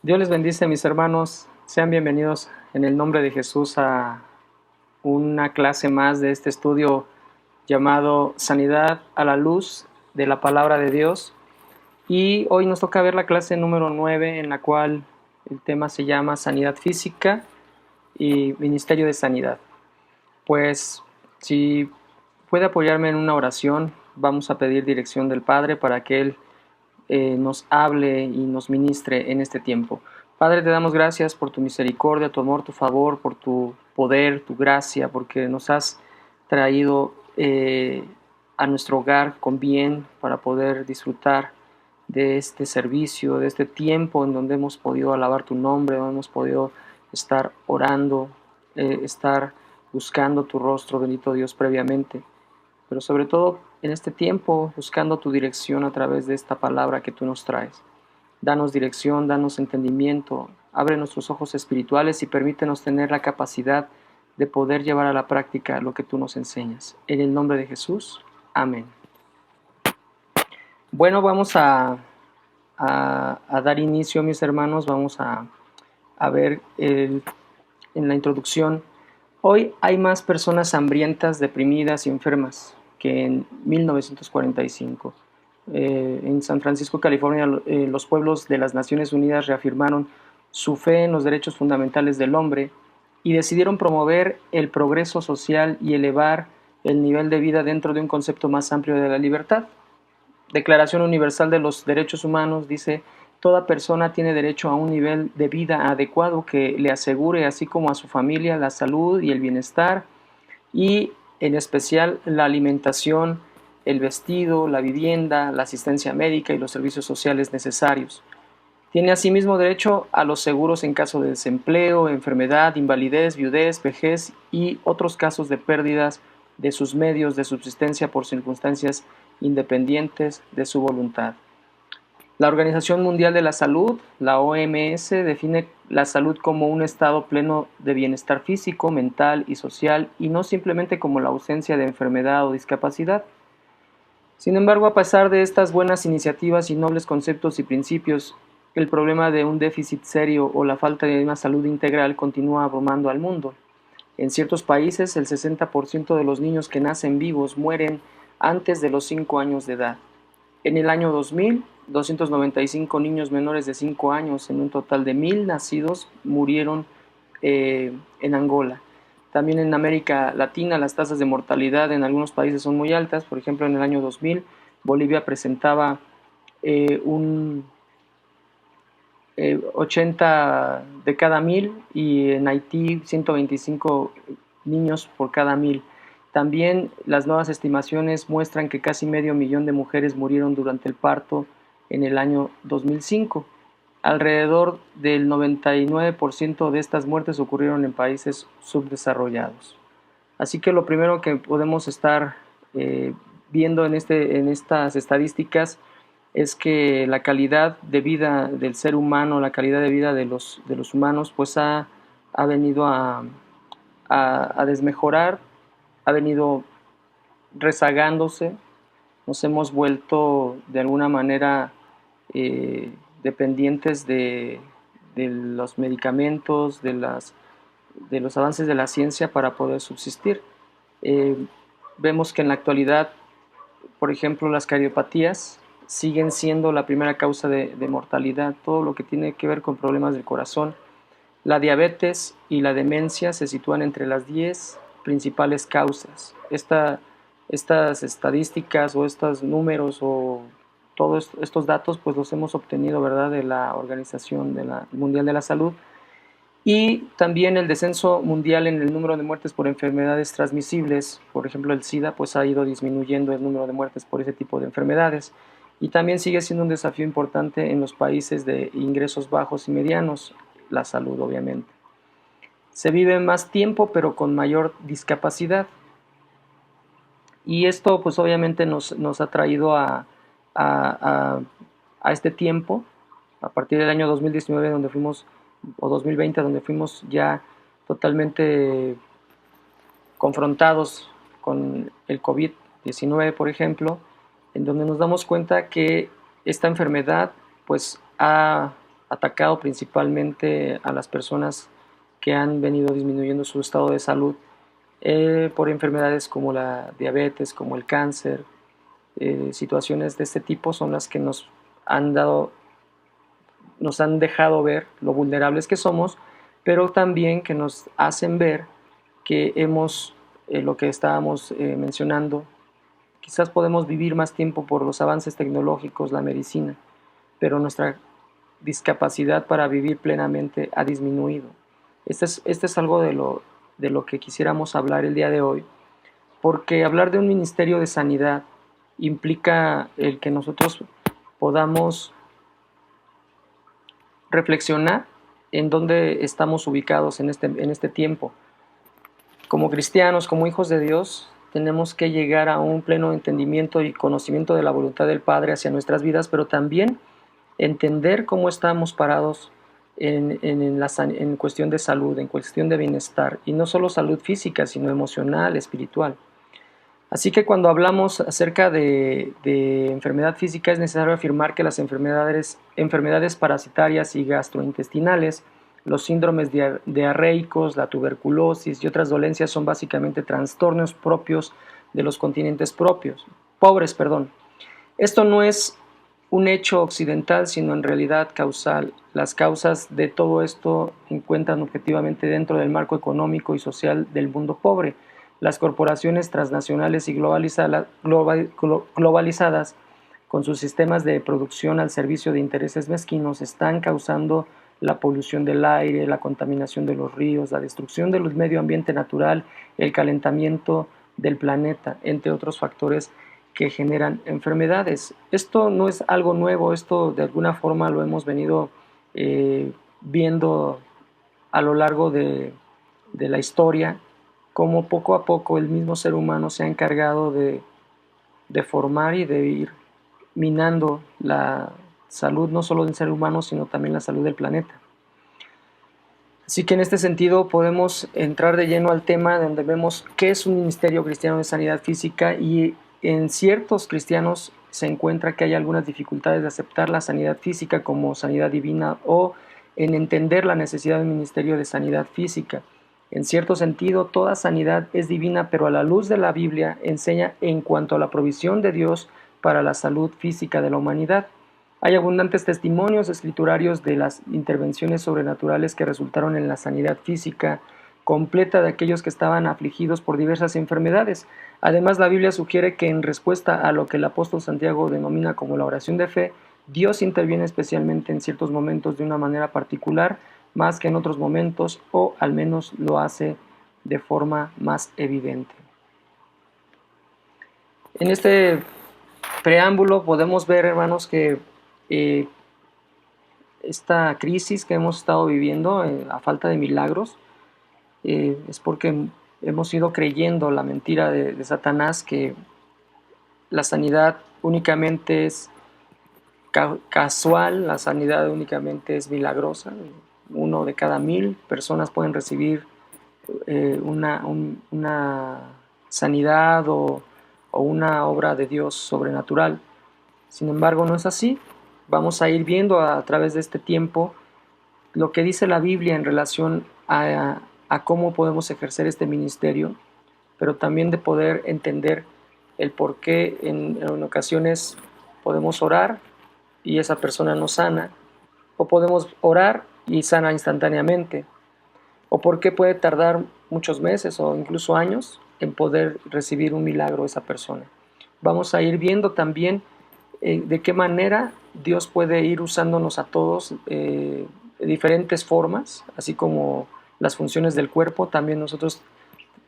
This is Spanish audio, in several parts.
Dios les bendice, mis hermanos. Sean bienvenidos en el nombre de Jesús a una clase más de este estudio llamado Sanidad a la luz de la palabra de Dios. Y hoy nos toca ver la clase número 9, en la cual el tema se llama Sanidad Física y Ministerio de Sanidad. Pues si puede apoyarme en una oración, vamos a pedir dirección del Padre para que Él nos hable y nos ministre en este tiempo. Padre, te damos gracias por tu misericordia, tu amor, tu favor, por tu poder, tu gracia, porque nos has traído a nuestro hogar con bien para poder disfrutar de este servicio, de este tiempo en donde hemos podido alabar tu nombre, donde hemos podido estar orando, estar buscando tu rostro, bendito Dios, previamente, pero sobre todo en este tiempo buscando tu dirección a través de esta palabra que tú nos traes. Danos dirección, danos entendimiento, abre nuestros ojos espirituales y permítenos tener la capacidad de poder llevar a la práctica lo que tú nos enseñas. En el nombre de Jesús, amén. Bueno, vamos a dar inicio, mis hermanos, vamos a ver en la introducción. Hoy hay más personas hambrientas, deprimidas y enfermas que en 1945. En San Francisco, California, los pueblos de las Naciones Unidas reafirmaron su fe en los derechos fundamentales del hombre y decidieron promover el progreso social y elevar el nivel de vida dentro de un concepto más amplio de la libertad. Declaración Universal de los Derechos Humanos dice: toda persona tiene derecho a un nivel de vida adecuado que le asegure, así como a su familia, la salud y el bienestar, y en especial la alimentación, el vestido, la vivienda, la asistencia médica y los servicios sociales necesarios. Tiene asimismo derecho a los seguros en caso de desempleo, enfermedad, invalidez, viudez, vejez y otros casos de pérdidas de sus medios de subsistencia por circunstancias independientes de su voluntad. La Organización Mundial de la Salud, la OMS, define la salud como un estado pleno de bienestar físico, mental y social, y no simplemente como la ausencia de enfermedad o discapacidad. Sin embargo, a pesar de estas buenas iniciativas y nobles conceptos y principios, el problema de un déficit serio o la falta de una salud integral continúa abrumando al mundo. En ciertos países, el 60% de los niños que nacen vivos mueren antes de los 5 años de edad. En el año 2000, 295 niños menores de 5 años, en un total de 1,000 nacidos, murieron en Angola. También en América Latina las tasas de mortalidad en algunos países son muy altas. Por ejemplo, en el año 2000 Bolivia presentaba un 80 de cada 1,000, y en Haití 125 niños por cada 1,000. También las nuevas estimaciones muestran que casi medio millón de mujeres murieron durante el parto en el año 2005. Alrededor del 99% de estas muertes ocurrieron en países subdesarrollados. Así que lo primero que podemos estar eh, viendo en estas estadísticas es que la calidad de vida del ser humano, la calidad de vida de los humanos, pues ha venido a desmejorar, ha venido rezagándose. Nos hemos vuelto de alguna manera dependientes de los medicamentos, de los avances de la ciencia para poder subsistir. Eh, Vemos que en la actualidad, por ejemplo, las cardiopatías siguen siendo la primera causa de mortalidad. Todo lo que tiene que ver con problemas del corazón, la diabetes y la demencia se sitúan entre las 10 principales causas. Estas estadísticas o estos números o todos estos datos pues los hemos obtenido, ¿verdad?, de la Organización Mundial de la Salud. Y también el descenso mundial en el número de muertes por enfermedades transmisibles, por ejemplo el SIDA, pues ha ido disminuyendo el número de muertes por ese tipo de enfermedades. Y también sigue siendo un desafío importante en los países de ingresos bajos y medianos, la salud obviamente. Se vive más tiempo pero con mayor discapacidad. Y esto pues obviamente nos ha traído a, a este tiempo, a partir del año 2019 donde fuimos, o 2020, donde fuimos ya totalmente confrontados con el COVID-19, por ejemplo, en donde nos damos cuenta que esta enfermedad pues ha atacado principalmente a las personas que han venido disminuyendo su estado de salud por enfermedades como la diabetes, como el cáncer. Situaciones de este tipo son las que nos han dejado ver lo vulnerables que somos, pero también que nos hacen ver que hemos, lo que estábamos mencionando, quizás podemos vivir más tiempo por los avances tecnológicos, la medicina, pero nuestra discapacidad para vivir plenamente ha disminuido. Este es algo de lo que quisiéramos hablar el día de hoy, porque hablar de un ministerio de sanidad implica el que nosotros podamos reflexionar en dónde estamos ubicados en este tiempo. Como cristianos, como hijos de Dios, tenemos que llegar a un pleno entendimiento y conocimiento de la voluntad del Padre hacia nuestras vidas, pero también entender cómo estamos parados en cuestión de salud, en cuestión de bienestar, y no solo salud física, sino emocional, espiritual. Así que cuando hablamos acerca de enfermedad física, es necesario afirmar que las enfermedades parasitarias y gastrointestinales, los síndromes diarreicos, la tuberculosis y otras dolencias son básicamente trastornos propios de los continentes pobres. Esto no es un hecho occidental, sino en realidad causal. Las causas de todo esto se encuentran objetivamente dentro del marco económico y social del mundo pobre. Las corporaciones transnacionales y globalizadas, con sus sistemas de producción al servicio de intereses mezquinos, están causando la polución del aire, la contaminación de los ríos, la destrucción del medio ambiente natural, el calentamiento del planeta, entre otros factores que generan enfermedades. Esto no es algo nuevo, esto de alguna forma lo hemos venido viendo a lo largo de la historia, como poco a poco el mismo ser humano se ha encargado de formar y de ir minando la salud no solo del ser humano, sino también la salud del planeta. Así que en este sentido podemos entrar de lleno al tema donde vemos qué es un ministerio cristiano de sanidad física, y en ciertos cristianos se encuentra que hay algunas dificultades de aceptar la sanidad física como sanidad divina o en entender la necesidad de un ministerio de sanidad física. En cierto sentido, toda sanidad es divina, pero a la luz de la Biblia enseña en cuanto a la provisión de Dios para la salud física de la humanidad. Hay abundantes testimonios escriturarios de las intervenciones sobrenaturales que resultaron en la sanidad física completa de aquellos que estaban afligidos por diversas enfermedades. Además, la Biblia sugiere que en respuesta a lo que el apóstol Santiago denomina como la oración de fe, Dios interviene especialmente en ciertos momentos de una manera particular, más que en otros momentos, o al menos lo hace de forma más evidente. En este preámbulo podemos ver, hermanos, que esta crisis que hemos estado viviendo a falta de milagros es porque hemos ido creyendo la mentira de Satanás, que la sanidad únicamente es casual, la sanidad únicamente es milagrosa. 1 de cada 1000 personas pueden recibir una sanidad o una obra de Dios sobrenatural. Sin embargo, no es así. Vamos a ir viendo a través de este tiempo lo que dice la Biblia en relación a cómo podemos ejercer este ministerio, pero también de poder entender el por qué en ocasiones podemos orar y esa persona no sana, o podemos orar y sana instantáneamente, o por qué puede tardar muchos meses o incluso años en poder recibir un milagro esa persona. Vamos a ir viendo también de qué manera Dios puede ir usándonos a todos de diferentes formas, así como las funciones del cuerpo. También nosotros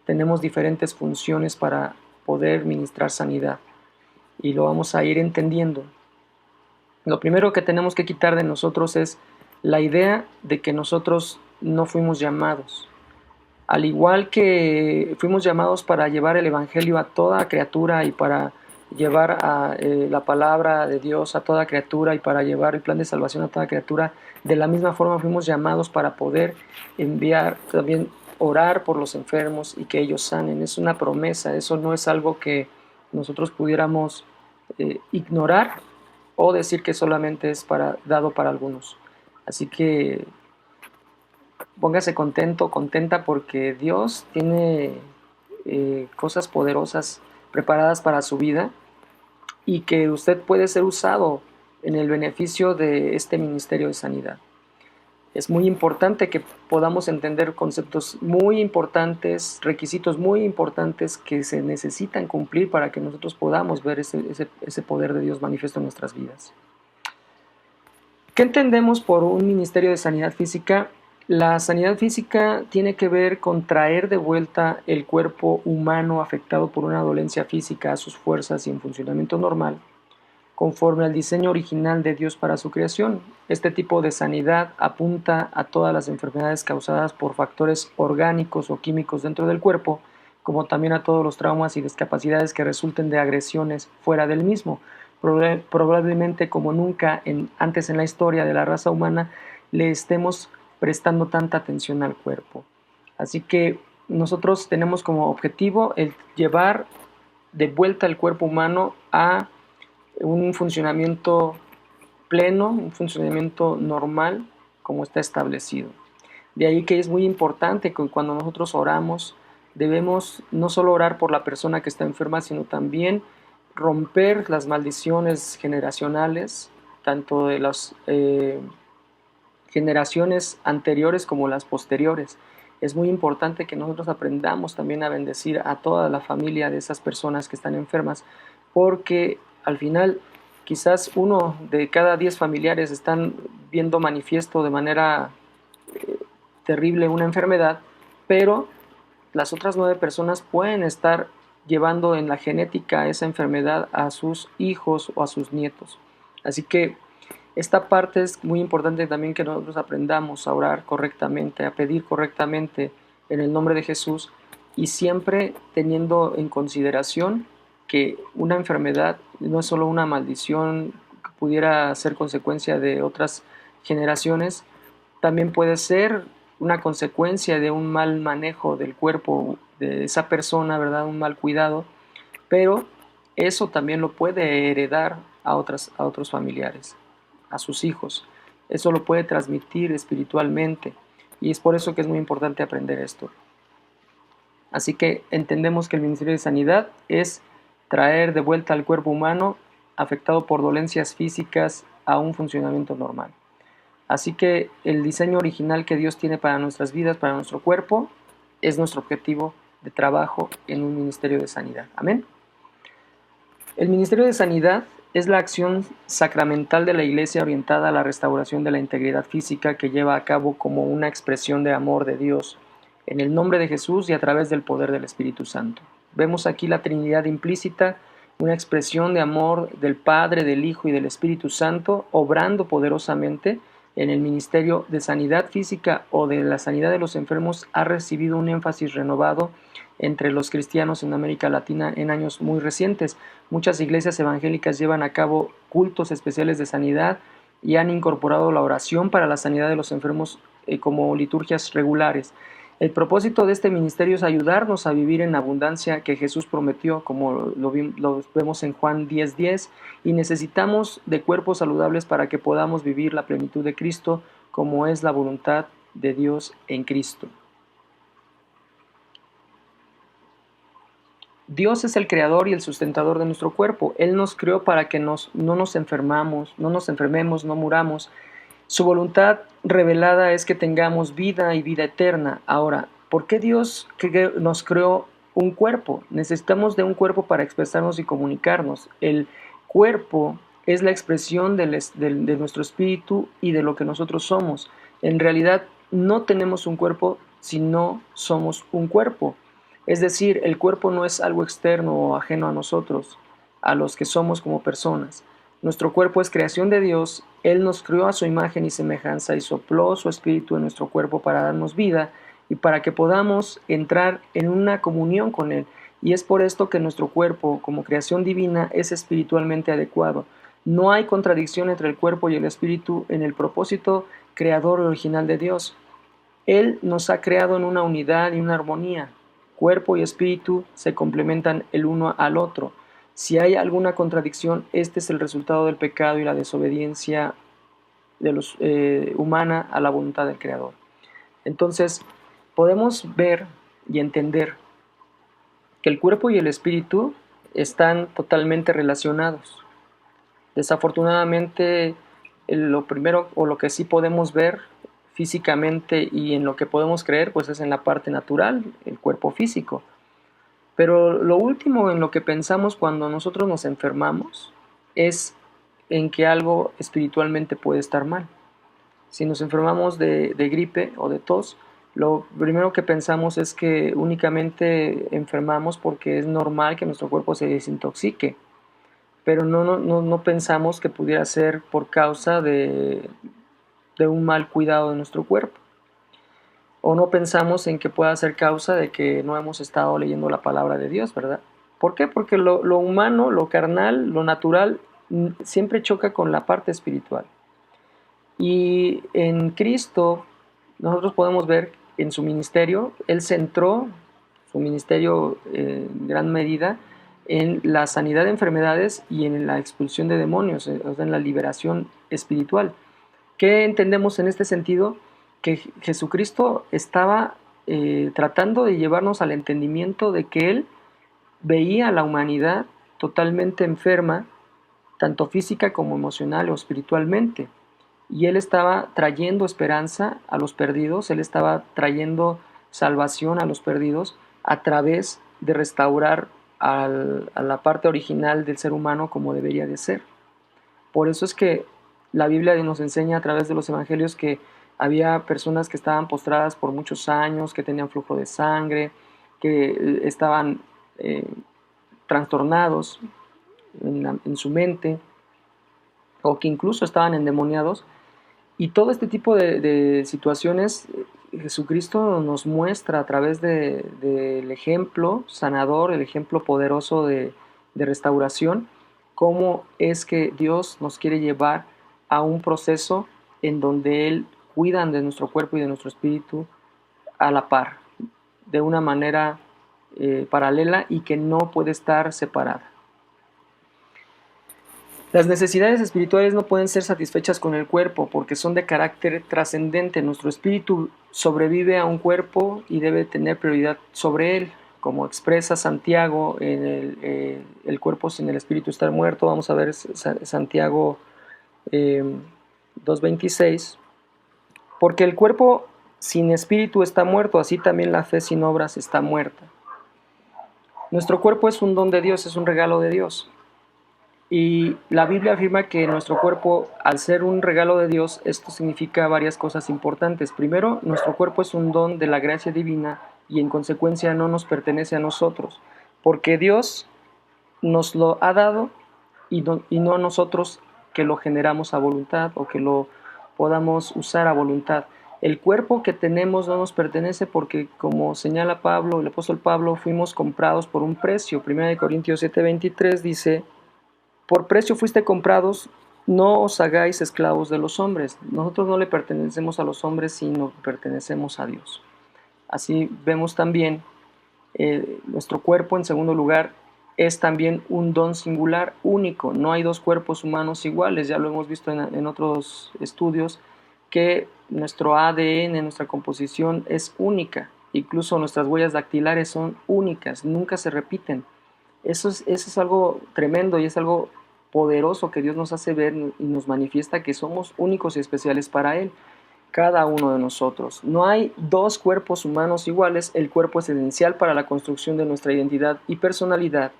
tenemos diferentes funciones para poder ministrar sanidad, y lo vamos a ir entendiendo. Lo primero que tenemos que quitar de nosotros es la idea de que nosotros no fuimos llamados. Al igual que fuimos llamados para llevar el evangelio a toda criatura y para llevar la palabra de Dios a toda criatura y para llevar el plan de salvación a toda criatura, de la misma forma fuimos llamados para poder enviar, también orar por los enfermos y que ellos sanen. Es una promesa, eso no es algo que nosotros pudiéramos ignorar o decir que solamente es dado para algunos. Así que póngase contento, contenta, porque Dios tiene cosas poderosas preparadas para su vida y que usted puede ser usado en el beneficio de este ministerio de sanidad. Es muy importante que podamos entender conceptos muy importantes, requisitos muy importantes que se necesitan cumplir para que nosotros podamos ver ese poder de Dios manifiesto en nuestras vidas. ¿Qué entendemos por un ministerio de sanidad física? La sanidad física tiene que ver con traer de vuelta el cuerpo humano afectado por una dolencia física a sus fuerzas y en funcionamiento normal, conforme al diseño original de Dios para su creación. Este tipo de sanidad apunta a todas las enfermedades causadas por factores orgánicos o químicos dentro del cuerpo, como también a todos los traumas y discapacidades que resulten de agresiones fuera del mismo. Probablemente como nunca antes en la historia de la raza humana le estemos prestando tanta atención al cuerpo. Así que nosotros tenemos como objetivo el llevar de vuelta el cuerpo humano a un funcionamiento pleno, un funcionamiento normal como está establecido. De ahí que es muy importante que cuando nosotros oramos debemos no solo orar por la persona que está enferma, sino también romper las maldiciones generacionales, tanto de las generaciones anteriores como las posteriores. Es muy importante que nosotros aprendamos también a bendecir a toda la familia de esas personas que están enfermas, porque al final quizás uno de cada 10 familiares están viendo manifiesto de manera terrible una enfermedad, pero las otras 9 personas pueden estar llevando en la genética esa enfermedad a sus hijos o a sus nietos. Así que esta parte es muy importante también que nosotros aprendamos a orar correctamente, a pedir correctamente en el nombre de Jesús y siempre teniendo en consideración que una enfermedad no es solo una maldición que pudiera ser consecuencia de otras generaciones, también puede ser una consecuencia de un mal manejo del cuerpo de esa persona, ¿verdad? Un mal cuidado, pero eso también lo puede heredar a otros familiares, a sus hijos. Eso lo puede transmitir espiritualmente y es por eso que es muy importante aprender esto. Así que entendemos que el Ministerio de Sanidad es traer de vuelta al cuerpo humano afectado por dolencias físicas a un funcionamiento normal. Así que el diseño original que Dios tiene para nuestras vidas, para nuestro cuerpo, es nuestro objetivo de trabajo en un ministerio de sanidad. Amén. El ministerio de sanidad es la acción sacramental de la Iglesia orientada a la restauración de la integridad física que lleva a cabo como una expresión de amor de Dios en el nombre de Jesús y a través del poder del Espíritu Santo. Vemos aquí la Trinidad implícita, una expresión de amor del Padre, del Hijo y del Espíritu Santo, obrando poderosamente en el ministerio de sanidad física o de la sanidad de los enfermos. Ha recibido un énfasis renovado entre los cristianos en América Latina en años muy recientes. Muchas iglesias evangélicas llevan a cabo cultos especiales de sanidad y han incorporado la oración para la sanidad de los enfermos como liturgias regulares. El propósito de este ministerio es ayudarnos a vivir en abundancia que Jesús prometió, como lo vemos en Juan 10:10, y necesitamos de cuerpos saludables para que podamos vivir la plenitud de Cristo, como es la voluntad de Dios en Cristo. Dios es el creador y el sustentador de nuestro cuerpo. Él nos creó para que no nos enfermemos, no muramos. Su voluntad revelada es que tengamos vida y vida eterna. Ahora, ¿por qué Dios nos creó un cuerpo? Necesitamos de un cuerpo para expresarnos y comunicarnos. El cuerpo es la expresión de nuestro espíritu y de lo que nosotros somos. En realidad, no tenemos un cuerpo si no somos un cuerpo. Es decir, el cuerpo no es algo externo o ajeno a nosotros, a los que somos como personas. Nuestro cuerpo es creación de Dios. Él nos creó a su imagen y semejanza y sopló su espíritu en nuestro cuerpo para darnos vida y para que podamos entrar en una comunión con Él. Y es por esto que nuestro cuerpo, como creación divina, es espiritualmente adecuado. No hay contradicción entre el cuerpo y el espíritu en el propósito creador original de Dios. Él nos ha creado en una unidad y una armonía. Cuerpo y espíritu se complementan el uno al otro. Si hay alguna contradicción, este es el resultado del pecado y la desobediencia humana a la voluntad del Creador. Entonces, podemos ver y entender que el cuerpo y el espíritu están totalmente relacionados. Desafortunadamente, lo primero o lo que sí podemos ver físicamente y en lo que podemos creer, pues es en la parte natural, el cuerpo físico. Pero lo último en lo que pensamos cuando nosotros nos enfermamos es en que algo espiritualmente puede estar mal. Si nos enfermamos de gripe o de tos, lo primero que pensamos es que únicamente enfermamos porque es normal que nuestro cuerpo se desintoxique, pero no pensamos que pudiera ser por causa de un mal cuidado de nuestro cuerpo. O no pensamos en que pueda ser causa de que no hemos estado leyendo la palabra de Dios, ¿verdad? ¿Por qué? Porque lo humano, lo carnal, lo natural, siempre choca con la parte espiritual. Y en Cristo nosotros podemos ver en su ministerio, Él centró su ministerio en gran medida en la sanidad de enfermedades y en la expulsión de demonios, o sea, en la liberación espiritual. ¿Qué entendemos en este sentido? Que Jesucristo estaba tratando de llevarnos al entendimiento de que Él veía a la humanidad totalmente enferma, tanto física como emocional o espiritualmente. Y Él estaba trayendo esperanza a los perdidos, Él estaba trayendo salvación a los perdidos a través de restaurar a la parte original del ser humano como debería de ser. Por eso es que la Biblia nos enseña a través de los evangelios que había personas que estaban postradas por muchos años, que tenían flujo de sangre, que estaban trastornados en su mente, o que incluso estaban endemoniados. Y todo este tipo de situaciones Jesucristo nos muestra a través del ejemplo sanador, el ejemplo poderoso de restauración, cómo es que Dios nos quiere llevar a un proceso en donde Él cuida de nuestro cuerpo y de nuestro espíritu a la par, de una manera paralela y que no puede estar separada. Las necesidades espirituales no pueden ser satisfechas con el cuerpo porque son de carácter trascendente. Nuestro espíritu sobrevive a un cuerpo y debe tener prioridad sobre él. Como expresa Santiago, en el cuerpo sin el espíritu está muerto. Vamos a ver Santiago 2:26. Porque el cuerpo sin espíritu está muerto, así también la fe sin obras está muerta. Nuestro cuerpo es un don de Dios, es un regalo de Dios. Y la Biblia afirma que nuestro cuerpo, al ser un regalo de Dios, esto significa varias cosas importantes. Primero, nuestro cuerpo es un don de la gracia divina y en consecuencia no nos pertenece a nosotros, porque Dios nos lo ha dado y no a nosotros que lo generamos a voluntad o que lo podamos usar a voluntad. El cuerpo que tenemos no nos pertenece porque, como señala Pablo, el apóstol Pablo, fuimos comprados por un precio. 1 Corintios 7:23 dice: por precio fuiste comprados, no os hagáis esclavos de los hombres. Nosotros no le pertenecemos a los hombres, sino pertenecemos a Dios. Así vemos también nuestro cuerpo, en segundo lugar, es también un don singular, único. No hay dos cuerpos humanos iguales, ya lo hemos visto en otros estudios, que nuestro ADN, nuestra composición es única. Incluso nuestras huellas dactilares son únicas, nunca se repiten. Eso es algo tremendo y es algo poderoso que Dios nos hace ver y nos manifiesta que somos únicos y especiales para Él, cada uno de nosotros. No hay dos cuerpos humanos iguales, el cuerpo es esencial para la construcción de nuestra identidad y personalidad.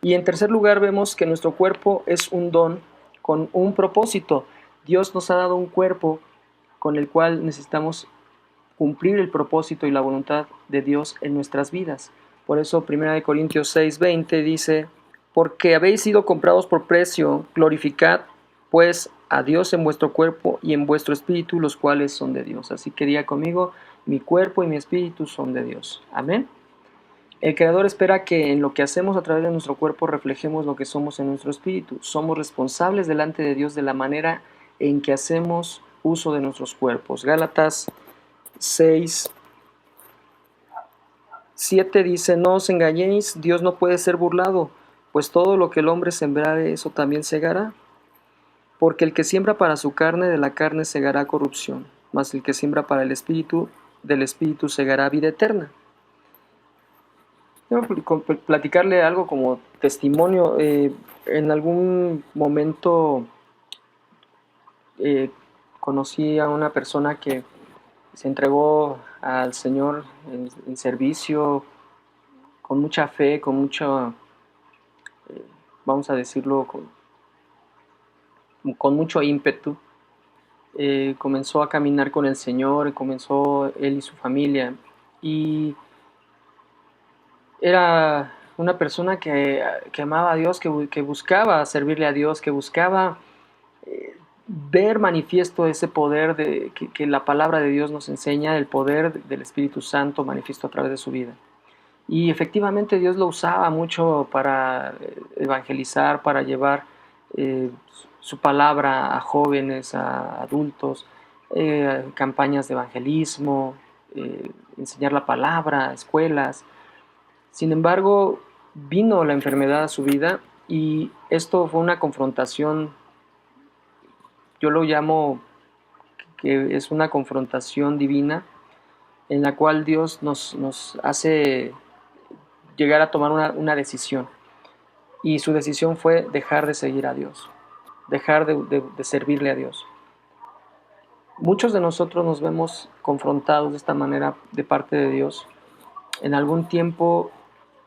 Y en tercer lugar vemos que nuestro cuerpo es un don con un propósito. Dios nos ha dado un cuerpo con el cual necesitamos cumplir el propósito y la voluntad de Dios en nuestras vidas. Por eso 1 Corintios 6:20 dice: porque habéis sido comprados por precio, glorificad pues a Dios en vuestro cuerpo y en vuestro espíritu, los cuales son de Dios. Así que diga conmigo: mi cuerpo y mi espíritu son de Dios. Amén. El Creador espera que en lo que hacemos a través de nuestro cuerpo reflejemos lo que somos en nuestro espíritu. Somos responsables delante de Dios de la manera en que hacemos uso de nuestros cuerpos. Gálatas 6:7 dice: no os engañéis, Dios no puede ser burlado, pues todo lo que el hombre sembrare, eso también segará. Porque el que siembra para su carne, de la carne segará corrupción, mas el que siembra para el Espíritu, del Espíritu segará vida eterna. Quiero platicarle algo como testimonio. En algún momento eh, conocí a una persona que se entregó al Señor en servicio con mucha fe, con mucho, vamos a decirlo, con mucho ímpetu. Comenzó a caminar con el Señor, comenzó él y su familia, y era una persona que amaba a Dios, que buscaba servirle a Dios, que buscaba ver manifiesto ese poder que la palabra de Dios nos enseña, el poder del Espíritu Santo manifiesto a través de su vida. Y efectivamente Dios lo usaba mucho para evangelizar, para llevar su palabra a jóvenes, a adultos, campañas de evangelismo, enseñar la palabra, escuelas. Sin embargo, vino la enfermedad a su vida y esto fue una confrontación. Yo lo llamo que es una confrontación divina en la cual Dios nos hace llegar a tomar una decisión. Y su decisión fue dejar de seguir a Dios, dejar de servirle a Dios. Muchos de nosotros nos vemos confrontados de esta manera de parte de Dios. En algún tiempo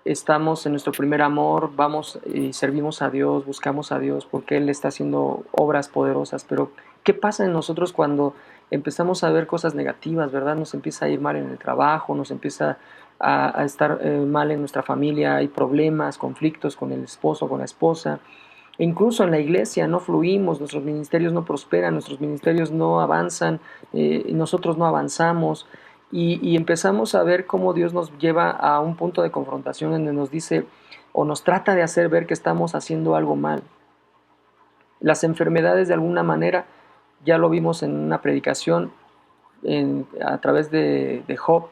estamos en nuestro primer amor, vamos y servimos a Dios, buscamos a Dios porque Él está haciendo obras poderosas, pero ¿qué pasa en nosotros cuando empezamos a ver cosas negativas, verdad? Nos empieza a ir mal en el trabajo, nos empieza a estar mal en nuestra familia, hay problemas, conflictos con el esposo, con la esposa, e incluso en la iglesia no fluimos, nuestros ministerios no prosperan, nuestros ministerios no avanzan, nosotros no avanzamos, y empezamos a ver cómo Dios nos lleva a un punto de confrontación en donde nos dice o nos trata de hacer ver que estamos haciendo algo mal. Las enfermedades de alguna manera, ya lo vimos en una predicación a través de Job,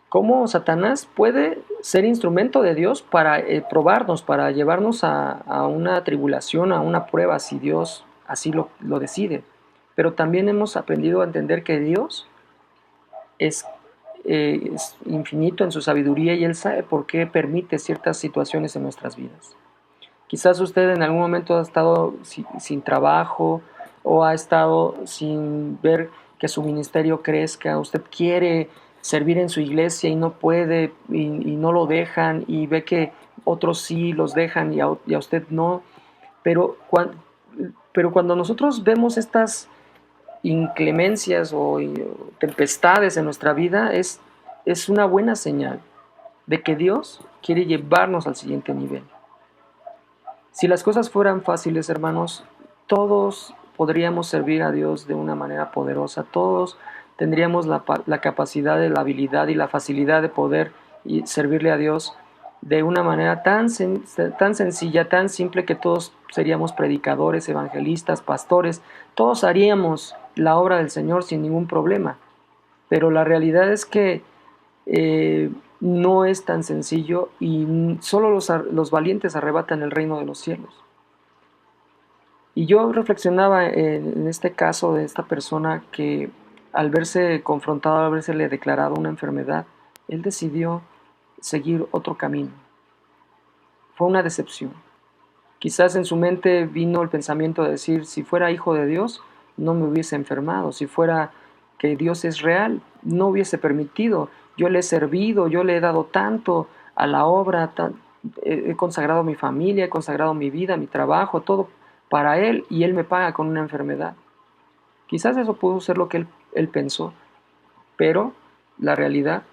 cómo Satanás puede ser instrumento de Dios para probarnos, para llevarnos a una tribulación, a una prueba, si Dios así lo decide. Pero también hemos aprendido a entender que Dios es infinito en su sabiduría y Él sabe por qué permite ciertas situaciones en nuestras vidas. Quizás usted en algún momento ha estado sin trabajo o ha estado sin ver que su ministerio crezca, usted quiere servir en su iglesia y no puede y no lo dejan y ve que otros sí los dejan y a usted no, pero cuando nosotros vemos estas inclemencias o tempestades en nuestra vida es una buena señal de que Dios quiere llevarnos al siguiente nivel. Si las cosas fueran fáciles, hermanos, todos podríamos servir a Dios de una manera poderosa, todos tendríamos la capacidad, la habilidad y la facilidad de poder servirle a Dios de una manera tan sencilla, tan simple, que todos seríamos predicadores, evangelistas, pastores, todos haríamos la obra del Señor sin ningún problema. Pero la realidad es que no es tan sencillo y solo los valientes arrebatan el reino de los cielos. Y yo reflexionaba en este caso de esta persona que al verse confrontado, al verse le declarado una enfermedad, él decidió seguir otro camino. Fue una decepción. Quizás en su mente vino el pensamiento de decir, si fuera hijo de Dios, no me hubiese enfermado. Si fuera que Dios es real, no hubiese permitido. Yo le he servido, yo le he dado tanto a la obra, he consagrado mi familia, he consagrado mi vida, mi trabajo, todo para Él, y Él me paga con una enfermedad. Quizás eso pudo ser lo que él pensó, pero la realidad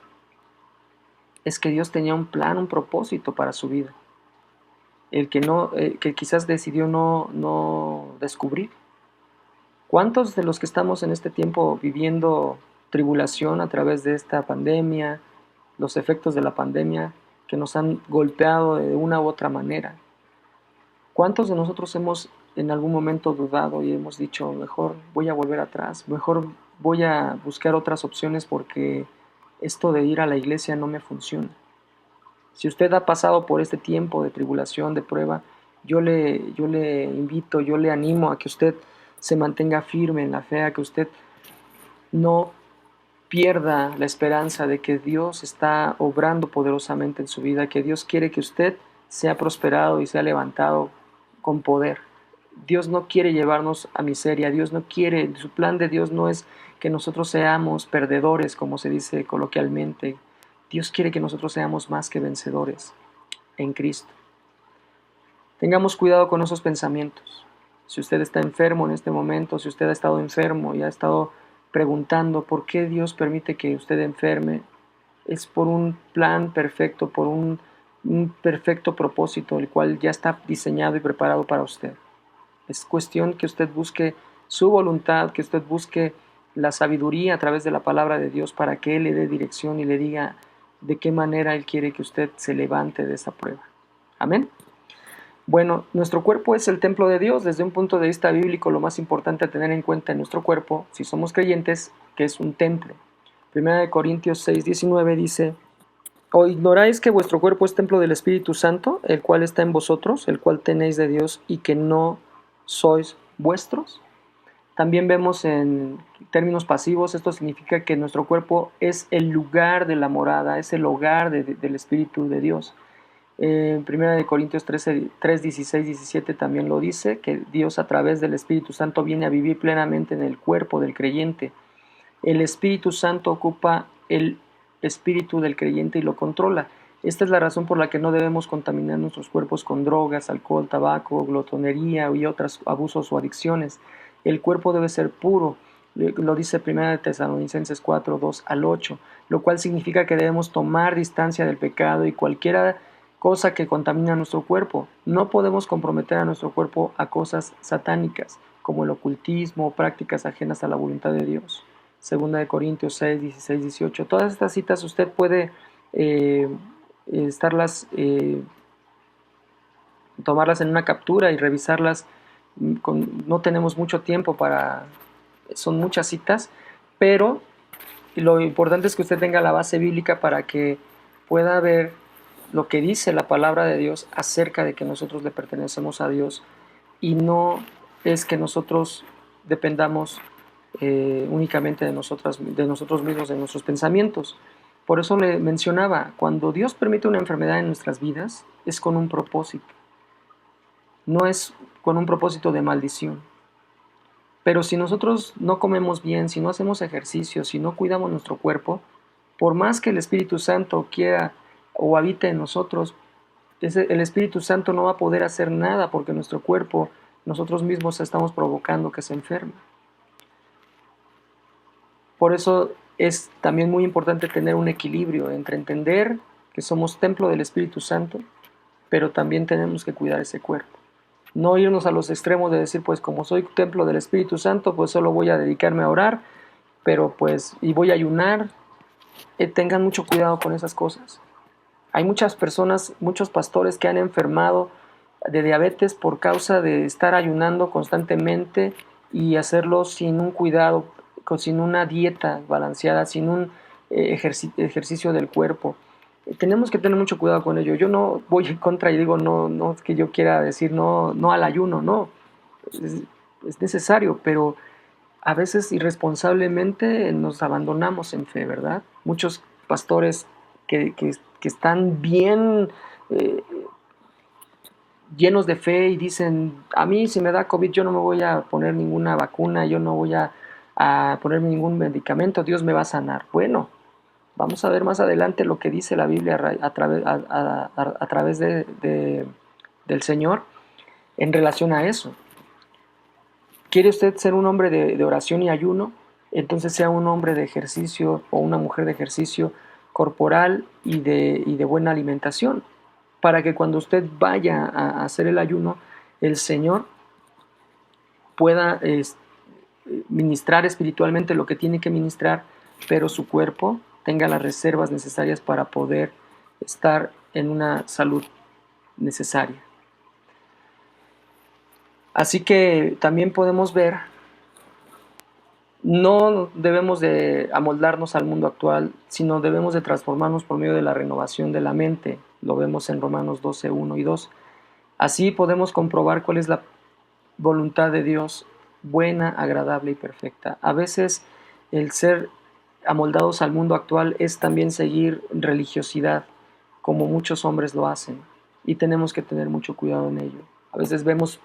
es que Dios tenía un plan, un propósito para su vida, el que quizás decidió no descubrir. ¿Cuántos de los que estamos en este tiempo viviendo tribulación a través de esta pandemia, los efectos de la pandemia que nos han golpeado de una u otra manera? ¿Cuántos de nosotros hemos en algún momento dudado y hemos dicho, mejor voy a volver atrás, mejor voy a buscar otras opciones porque esto de ir a la iglesia no me funciona? Si usted ha pasado por este tiempo de tribulación, de prueba, yo le invito, yo le animo a que usted se mantenga firme en la fe, a que usted no pierda la esperanza de que Dios está obrando poderosamente en su vida, que Dios quiere que usted sea prosperado y sea levantado con poder. Dios no quiere llevarnos a miseria, Dios no quiere, su plan de Dios no es que nosotros seamos perdedores, como se dice coloquialmente. Dios quiere que nosotros seamos más que vencedores en Cristo. Tengamos cuidado con esos pensamientos. Si usted está enfermo en este momento, si usted ha estado enfermo y ha estado preguntando por qué Dios permite que usted enferme, es por un plan perfecto, por un perfecto propósito, el cual ya está diseñado y preparado para usted. Es cuestión que usted busque su voluntad, que usted busque la sabiduría a través de la palabra de Dios para que Él le dé dirección y le diga de qué manera Él quiere que usted se levante de esa prueba. Amén. Bueno, nuestro cuerpo es el templo de Dios. Desde un punto de vista bíblico, lo más importante a tener en cuenta en nuestro cuerpo, si somos creyentes, que es un templo. Primera de Corintios 6:19 dice: ¿O ignoráis que vuestro cuerpo es templo del Espíritu Santo, el cual está en vosotros, el cual tenéis de Dios, y que no sois vuestros? También vemos en términos pasivos, esto significa que nuestro cuerpo es el lugar de la morada, es el hogar del Espíritu de Dios. En 1 Corintios 3, 16, 17 también lo dice, que Dios a través del Espíritu Santo viene a vivir plenamente en el cuerpo del creyente. El Espíritu Santo ocupa el espíritu del creyente y lo controla. Esta es la razón por la que no debemos contaminar nuestros cuerpos con drogas, alcohol, tabaco, glotonería y otros abusos o adicciones. El cuerpo debe ser puro, lo dice 1 Tesalonicenses 4, 2 al 8, lo cual significa que debemos tomar distancia del pecado y cualquier cosa que contamina nuestro cuerpo. No podemos comprometer a nuestro cuerpo a cosas satánicas, como el ocultismo o prácticas ajenas a la voluntad de Dios. Segunda de Corintios 6, 16, 18. Todas estas citas usted puede estarlas, tomarlas en una captura y revisarlas. No tenemos mucho tiempo son muchas citas, pero lo importante es que usted tenga la base bíblica para que pueda ver lo que dice la palabra de Dios acerca de que nosotros le pertenecemos a Dios y no es que nosotros dependamos únicamente de nosotros mismos, de nuestros pensamientos. Por eso le mencionaba, cuando Dios permite una enfermedad en nuestras vidas, es con un propósito, no es con un propósito de maldición. Pero si nosotros no comemos bien, si no hacemos ejercicio, si no cuidamos nuestro cuerpo, por más que el Espíritu Santo quiera o habite en nosotros, el Espíritu Santo no va a poder hacer nada porque nuestro cuerpo, nosotros mismos estamos provocando que se enferme. Por eso es también muy importante tener un equilibrio entre entender que somos templo del Espíritu Santo, pero también tenemos que cuidar ese cuerpo. No irnos a los extremos de decir, pues como soy templo del Espíritu Santo, pues solo voy a dedicarme a orar, pero pues, y voy a ayunar. Tengan mucho cuidado con esas cosas. Hay muchas personas, muchos pastores que han enfermado de diabetes por causa de estar ayunando constantemente y hacerlo sin un cuidado, sin una dieta balanceada, sin un ejercicio del cuerpo. Tenemos que tener mucho cuidado con ello. Yo no voy en contra y digo, no es que yo quiera decir no al ayuno, no. Es necesario, pero a veces irresponsablemente nos abandonamos en fe, ¿verdad? Muchos pastores que están bien llenos de fe y dicen, a mí si me da COVID yo no me voy a poner ninguna vacuna, yo no voy a ponerme ningún medicamento, Dios me va a sanar. Bueno, vamos a ver más adelante lo que dice la Biblia a través del Señor en relación a eso. ¿Quiere usted ser un hombre de oración y ayuno? Entonces sea un hombre de ejercicio o una mujer de ejercicio corporal y de buena alimentación, para que cuando usted vaya a hacer el ayuno, el Señor pueda ministrar espiritualmente lo que tiene que ministrar, pero su cuerpo tenga las reservas necesarias para poder estar en una salud necesaria. Así que también podemos ver, no debemos de amoldarnos al mundo actual, sino debemos de transformarnos por medio de la renovación de la mente. Lo vemos en Romanos 12, 1 y 2. Así podemos comprobar cuál es la voluntad de Dios, buena, agradable y perfecta. A veces el ser amoldados al mundo actual es también seguir religiosidad, como muchos hombres lo hacen, y tenemos que tener mucho cuidado en ello. A veces vemos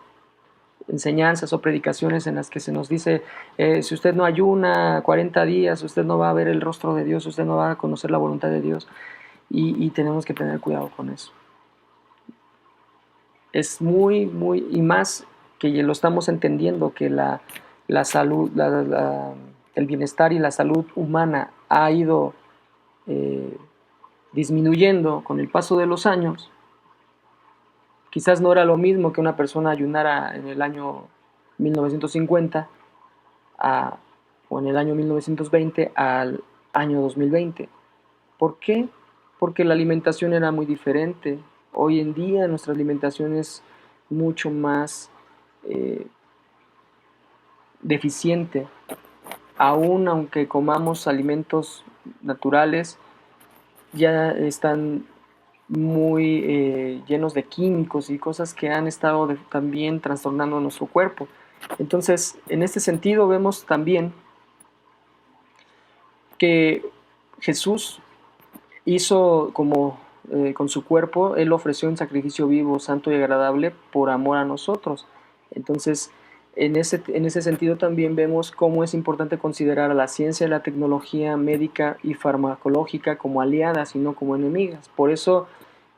enseñanzas o predicaciones en las que se nos dice, si usted no ayuna 40 días, usted no va a ver el rostro de Dios, usted no va a conocer la voluntad de Dios, y tenemos que tener cuidado con eso. Es muy, y más que lo estamos entendiendo, que la salud, el bienestar y la salud humana ha ido disminuyendo con el paso de los años. Quizás no era lo mismo que una persona ayunara en el año 1950 o en el año 1920 al año 2020. ¿Por qué? Porque la alimentación era muy diferente. Hoy en día nuestra alimentación es mucho más deficiente. Aún aunque comamos alimentos naturales, ya están muy llenos de químicos y cosas que han estado también trastornando nuestro cuerpo. Entonces, en este sentido vemos también que Jesús hizo como con su cuerpo, Él ofreció un sacrificio vivo, santo y agradable por amor a nosotros. Entonces, en ese sentido también vemos cómo es importante considerar a la ciencia y la tecnología médica y farmacológica como aliadas y no como enemigas. Por eso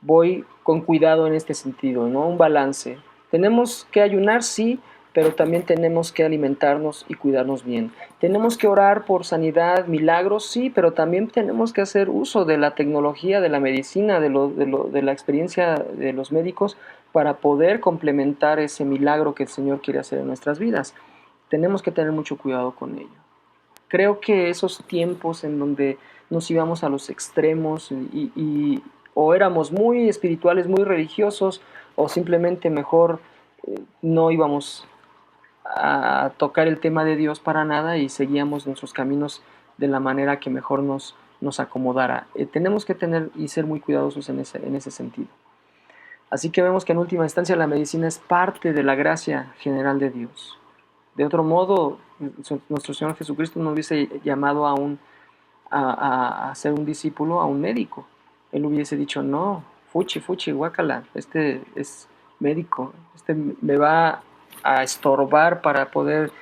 voy con cuidado en este sentido, ¿no? Un balance. Tenemos que ayunar, sí, pero también tenemos que alimentarnos y cuidarnos bien. Tenemos que orar por sanidad, milagros, sí, pero también tenemos que hacer uso de la tecnología, de la medicina, de la experiencia de los médicos para poder complementar ese milagro que el Señor quiere hacer en nuestras vidas. Tenemos que tener mucho cuidado con ello. Creo que esos tiempos en donde nos íbamos a los extremos o éramos muy espirituales, muy religiosos, o simplemente mejor no íbamos a tocar el tema de Dios para nada y seguíamos nuestros caminos de la manera que mejor nos acomodara. Tenemos que tener y ser muy cuidadosos en ese sentido. Así que vemos que en última instancia la medicina es parte de la gracia general de Dios. De otro modo, nuestro Señor Jesucristo no hubiese llamado a ser un discípulo a un médico. Él hubiese dicho, no, fuchi, guácala, este es médico, este me va a estorbar para poder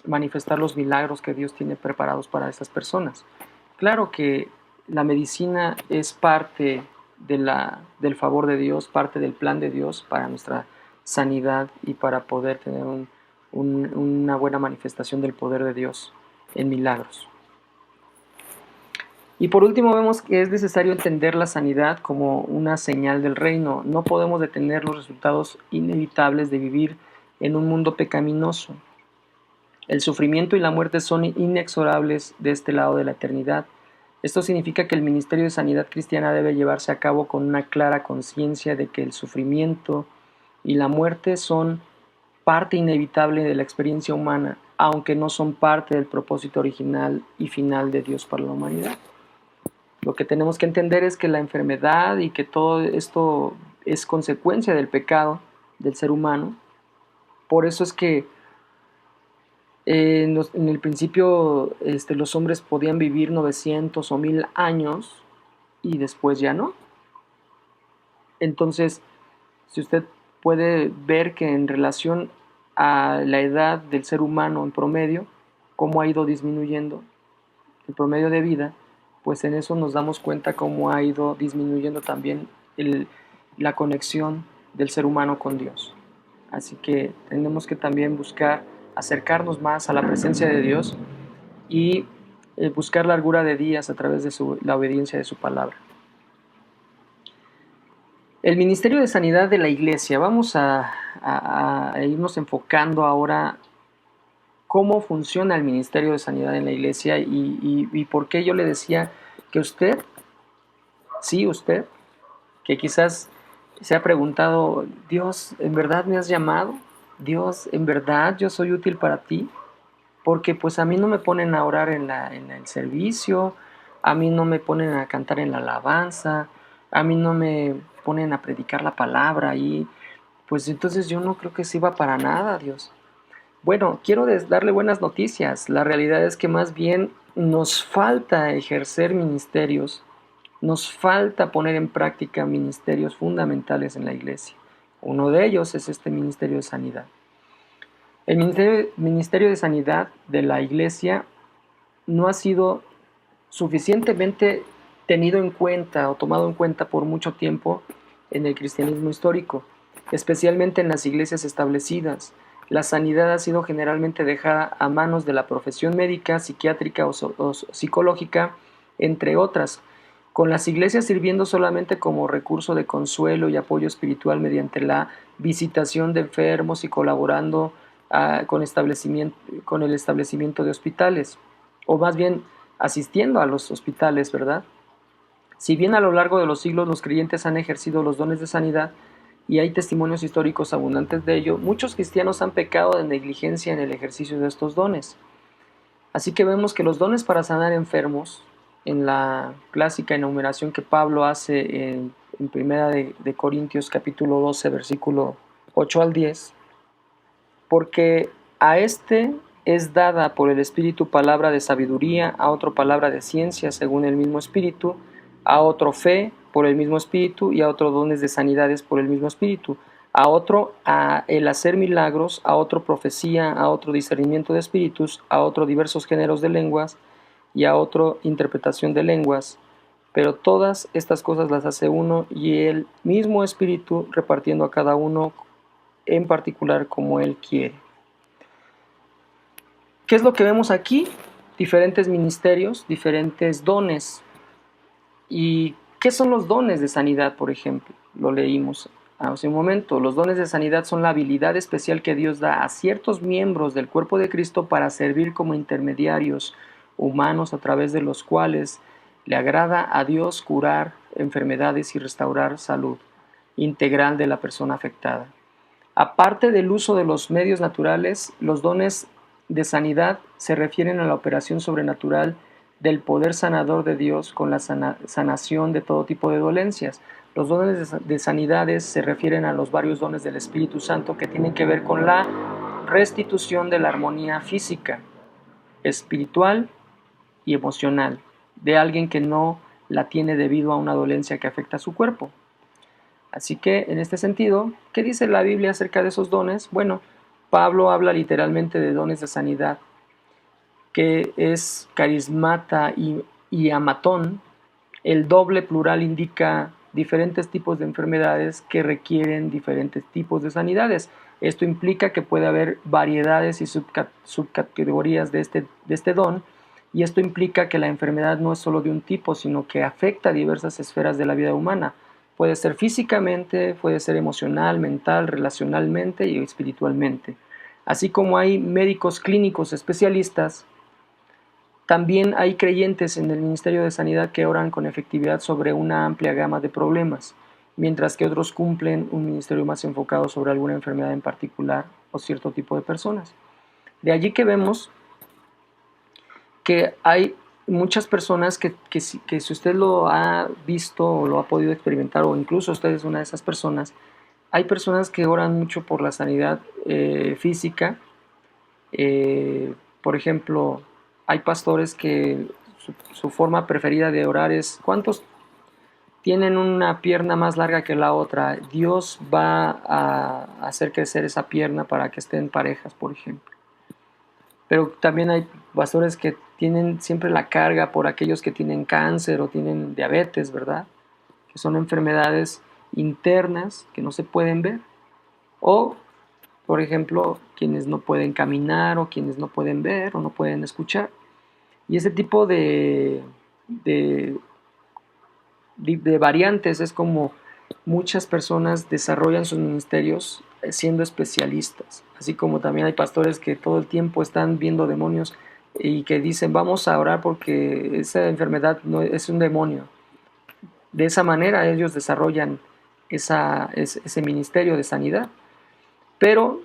manifestar los milagros que Dios tiene preparados para estas personas. Claro que la medicina es parte del favor de Dios, parte del plan de Dios para nuestra sanidad y para poder tener una buena manifestación del poder de Dios en milagros. Y por último vemos que es necesario entender la sanidad como una señal del reino. No podemos detener los resultados inevitables de vivir en un mundo pecaminoso. El sufrimiento y la muerte son inexorables de este lado de la eternidad. Esto significa que el ministerio de sanidad cristiana debe llevarse a cabo con una clara conciencia de que el sufrimiento y la muerte son parte inevitable de la experiencia humana, aunque no son parte del propósito original y final de Dios para la humanidad. Lo que tenemos que entender es que la enfermedad y que todo esto es consecuencia del pecado del ser humano. Por eso es que en el principio los hombres podían vivir 900 o 1000 años y después ya no. Entonces, si usted puede ver que en relación a la edad del ser humano en promedio, cómo ha ido disminuyendo el promedio de vida, pues en eso nos damos cuenta cómo ha ido disminuyendo también la conexión del ser humano con Dios. Así que tenemos que también buscar acercarnos más a la presencia de Dios y buscar largura de días a través de la obediencia de su palabra. El Ministerio de Sanidad de la Iglesia, vamos a irnos enfocando ahora cómo funciona el Ministerio de Sanidad en la Iglesia y por qué yo le decía que usted, sí usted, que quizás se ha preguntado, Dios, ¿en verdad me has llamado? Dios, ¿en verdad yo soy útil para ti? Porque pues a mí no me ponen a orar en el servicio, a mí no me ponen a cantar en la alabanza, a mí no me ponen a predicar la palabra y pues entonces yo no creo que sirva para nada, Dios. Bueno, quiero darle buenas noticias. La realidad es que más bien nos falta ejercer ministerios, nos falta poner en práctica ministerios fundamentales en la iglesia. Uno de ellos es este ministerio de sanidad. El ministerio de sanidad de la iglesia no ha sido suficientemente tenido en cuenta o tomado en cuenta por mucho tiempo en el cristianismo histórico, especialmente en las iglesias establecidas. La sanidad ha sido generalmente dejada a manos de la profesión médica, psiquiátrica o psicológica, entre otras, con las iglesias sirviendo solamente como recurso de consuelo y apoyo espiritual mediante la visitación de enfermos y colaborando con el establecimiento de hospitales, o más bien asistiendo a los hospitales, ¿verdad? Si bien a lo largo de los siglos los creyentes han ejercido los dones de sanidad, y hay testimonios históricos abundantes de ello, muchos cristianos han pecado de negligencia en el ejercicio de estos dones. Así que vemos que los dones para sanar enfermos, en la clásica enumeración que Pablo hace en Primera de Corintios capítulo 12, versículo 8 al 10, porque a este es dada por el Espíritu palabra de sabiduría, a otro palabra de ciencia según el mismo Espíritu, a otro fe por el mismo Espíritu y a otro dones de sanidades por el mismo Espíritu, a otro el hacer milagros, a otro profecía, a otro discernimiento de espíritus, a otro diversos géneros de lenguas y a otro interpretación de lenguas. Pero todas estas cosas las hace uno y el mismo Espíritu repartiendo a cada uno en particular como Él quiere. ¿Qué es lo que vemos aquí? Diferentes ministerios, diferentes dones. ¿Y qué son los dones de sanidad, por ejemplo? Lo leímos hace un momento. Los dones de sanidad son la habilidad especial que Dios da a ciertos miembros del cuerpo de Cristo para servir como intermediarios humanos a través de los cuales le agrada a Dios curar enfermedades y restaurar salud integral de la persona afectada. Aparte del uso de los medios naturales, los dones de sanidad se refieren a la operación sobrenatural del poder sanador de Dios con la sanación de todo tipo de dolencias. Los dones de sanidades se refieren a los varios dones del Espíritu Santo que tienen que ver con la restitución de la armonía física, espiritual y emocional de alguien que no la tiene debido a una dolencia que afecta a su cuerpo. Así que, en este sentido, ¿qué dice la Biblia acerca de esos dones? Bueno, Pablo habla literalmente de dones de sanidad, que es carismata y amatón. El doble plural indica diferentes tipos de enfermedades que requieren diferentes tipos de sanidades. Esto implica que puede haber variedades y subcategorías de este don, y esto implica que la enfermedad no es solo de un tipo, sino que afecta a diversas esferas de la vida humana. Puede ser físicamente, puede ser emocional, mental, relacionalmente y espiritualmente. Así como hay médicos clínicos especialistas, también hay creyentes en el Ministerio de Sanidad que oran con efectividad sobre una amplia gama de problemas, mientras que otros cumplen un ministerio más enfocado sobre alguna enfermedad en particular o cierto tipo de personas. De allí que vemos que hay muchas personas que si usted lo ha visto o lo ha podido experimentar, o incluso usted es una de esas personas, hay personas que oran mucho por la sanidad física. Por ejemplo, hay pastores que su forma preferida de orar es: ¿cuántos tienen una pierna más larga que la otra? Dios va a hacer crecer esa pierna para que estén parejas, por ejemplo. Pero también hay pastores que tienen siempre la carga por aquellos que tienen cáncer o tienen diabetes, ¿verdad? Que son enfermedades internas que no se pueden ver. O, por ejemplo, quienes no pueden caminar o quienes no pueden ver o no pueden escuchar. Y ese tipo de variantes es como muchas personas desarrollan sus ministerios siendo especialistas, así como también hay pastores que todo el tiempo están viendo demonios y que dicen: vamos a orar porque esa enfermedad no es un demonio. De esa manera ellos desarrollan ese ministerio de sanidad. Pero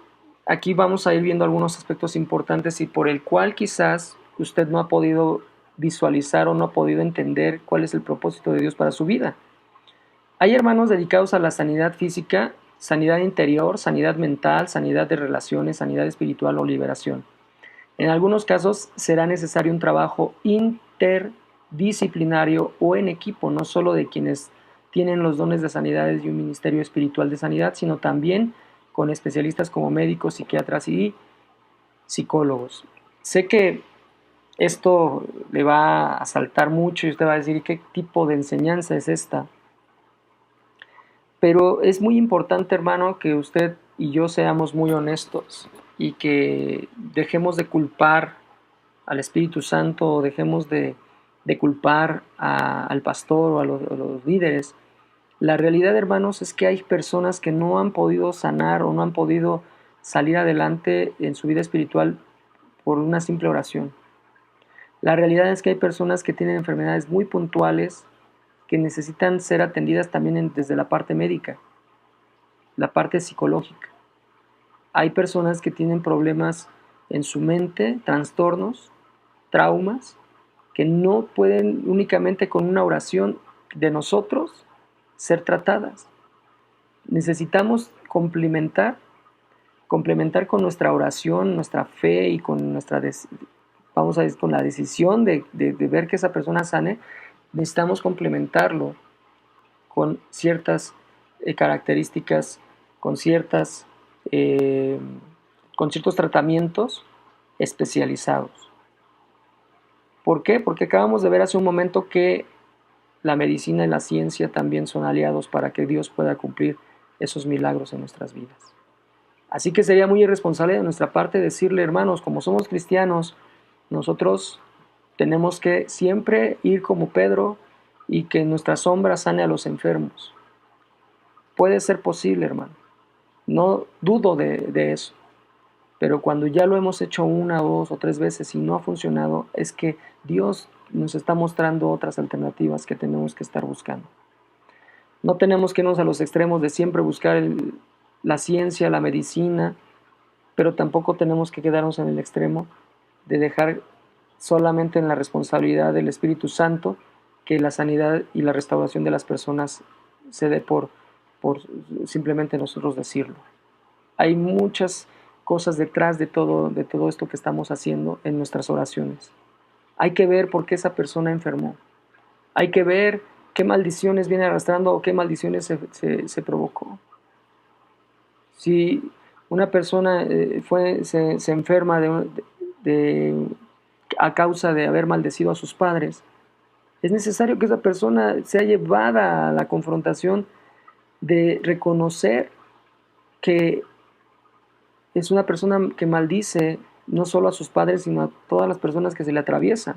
aquí vamos a ir viendo algunos aspectos importantes y por el cual quizás usted no ha podido visualizar o no ha podido entender cuál es el propósito de Dios para su vida. Hay hermanos dedicados a la sanidad física, sanidad interior, sanidad mental, sanidad de relaciones, sanidad espiritual o liberación. En algunos casos será necesario un trabajo interdisciplinario o en equipo, no solo de quienes tienen los dones de sanidades y un ministerio espiritual de sanidad, sino también con especialistas como médicos, psiquiatras y psicólogos. Sé que esto le va a saltar mucho y usted va a decir, ¿qué tipo de enseñanza es esta? Pero es muy importante, hermano, que usted y yo seamos muy honestos y que dejemos de culpar al Espíritu Santo o dejemos de culpar al pastor o a los líderes. La realidad, hermanos, es que hay personas que no han podido sanar o no han podido salir adelante en su vida espiritual por una simple oración. La realidad es que hay personas que tienen enfermedades muy puntuales que necesitan ser atendidas también desde la parte médica, la parte psicológica. Hay personas que tienen problemas en su mente, trastornos, traumas, que no pueden únicamente con una oración de nosotros ser tratadas. Necesitamos complementar con nuestra oración, nuestra fe y con vamos a decir, con la decisión de ver que esa persona sane. Necesitamos complementarlo con ciertas características, con ciertas eh, con ciertos tratamientos especializados. ¿Por qué? Porque acabamos de ver hace un momento que la medicina y la ciencia también son aliados para que Dios pueda cumplir esos milagros en nuestras vidas. Así que sería muy irresponsable de nuestra parte decirle, hermanos, como somos cristianos, nosotros tenemos que siempre ir como Pedro y que nuestra sombra sane a los enfermos. Puede ser posible, hermano. No dudo de eso. Pero cuando ya lo hemos hecho una, dos o tres veces y no ha funcionado, es que Dios nos está mostrando otras alternativas que tenemos que estar buscando. No tenemos que irnos a los extremos de siempre buscar la ciencia, la medicina, pero tampoco tenemos que quedarnos en el extremo de dejar solamente en la responsabilidad del Espíritu Santo que la sanidad y la restauración de las personas se dé por simplemente nosotros decirlo. Hay muchas cosas detrás de todo esto que estamos haciendo en nuestras oraciones. Hay que ver por qué esa persona enfermó. Hay que ver qué maldiciones viene arrastrando o qué maldiciones se provocó. Si una persona se enferma a causa de haber maldecido a sus padres, es necesario que esa persona sea llevada a la confrontación de reconocer que es una persona que maldice no solo a sus padres, sino a todas las personas que se le atraviesan.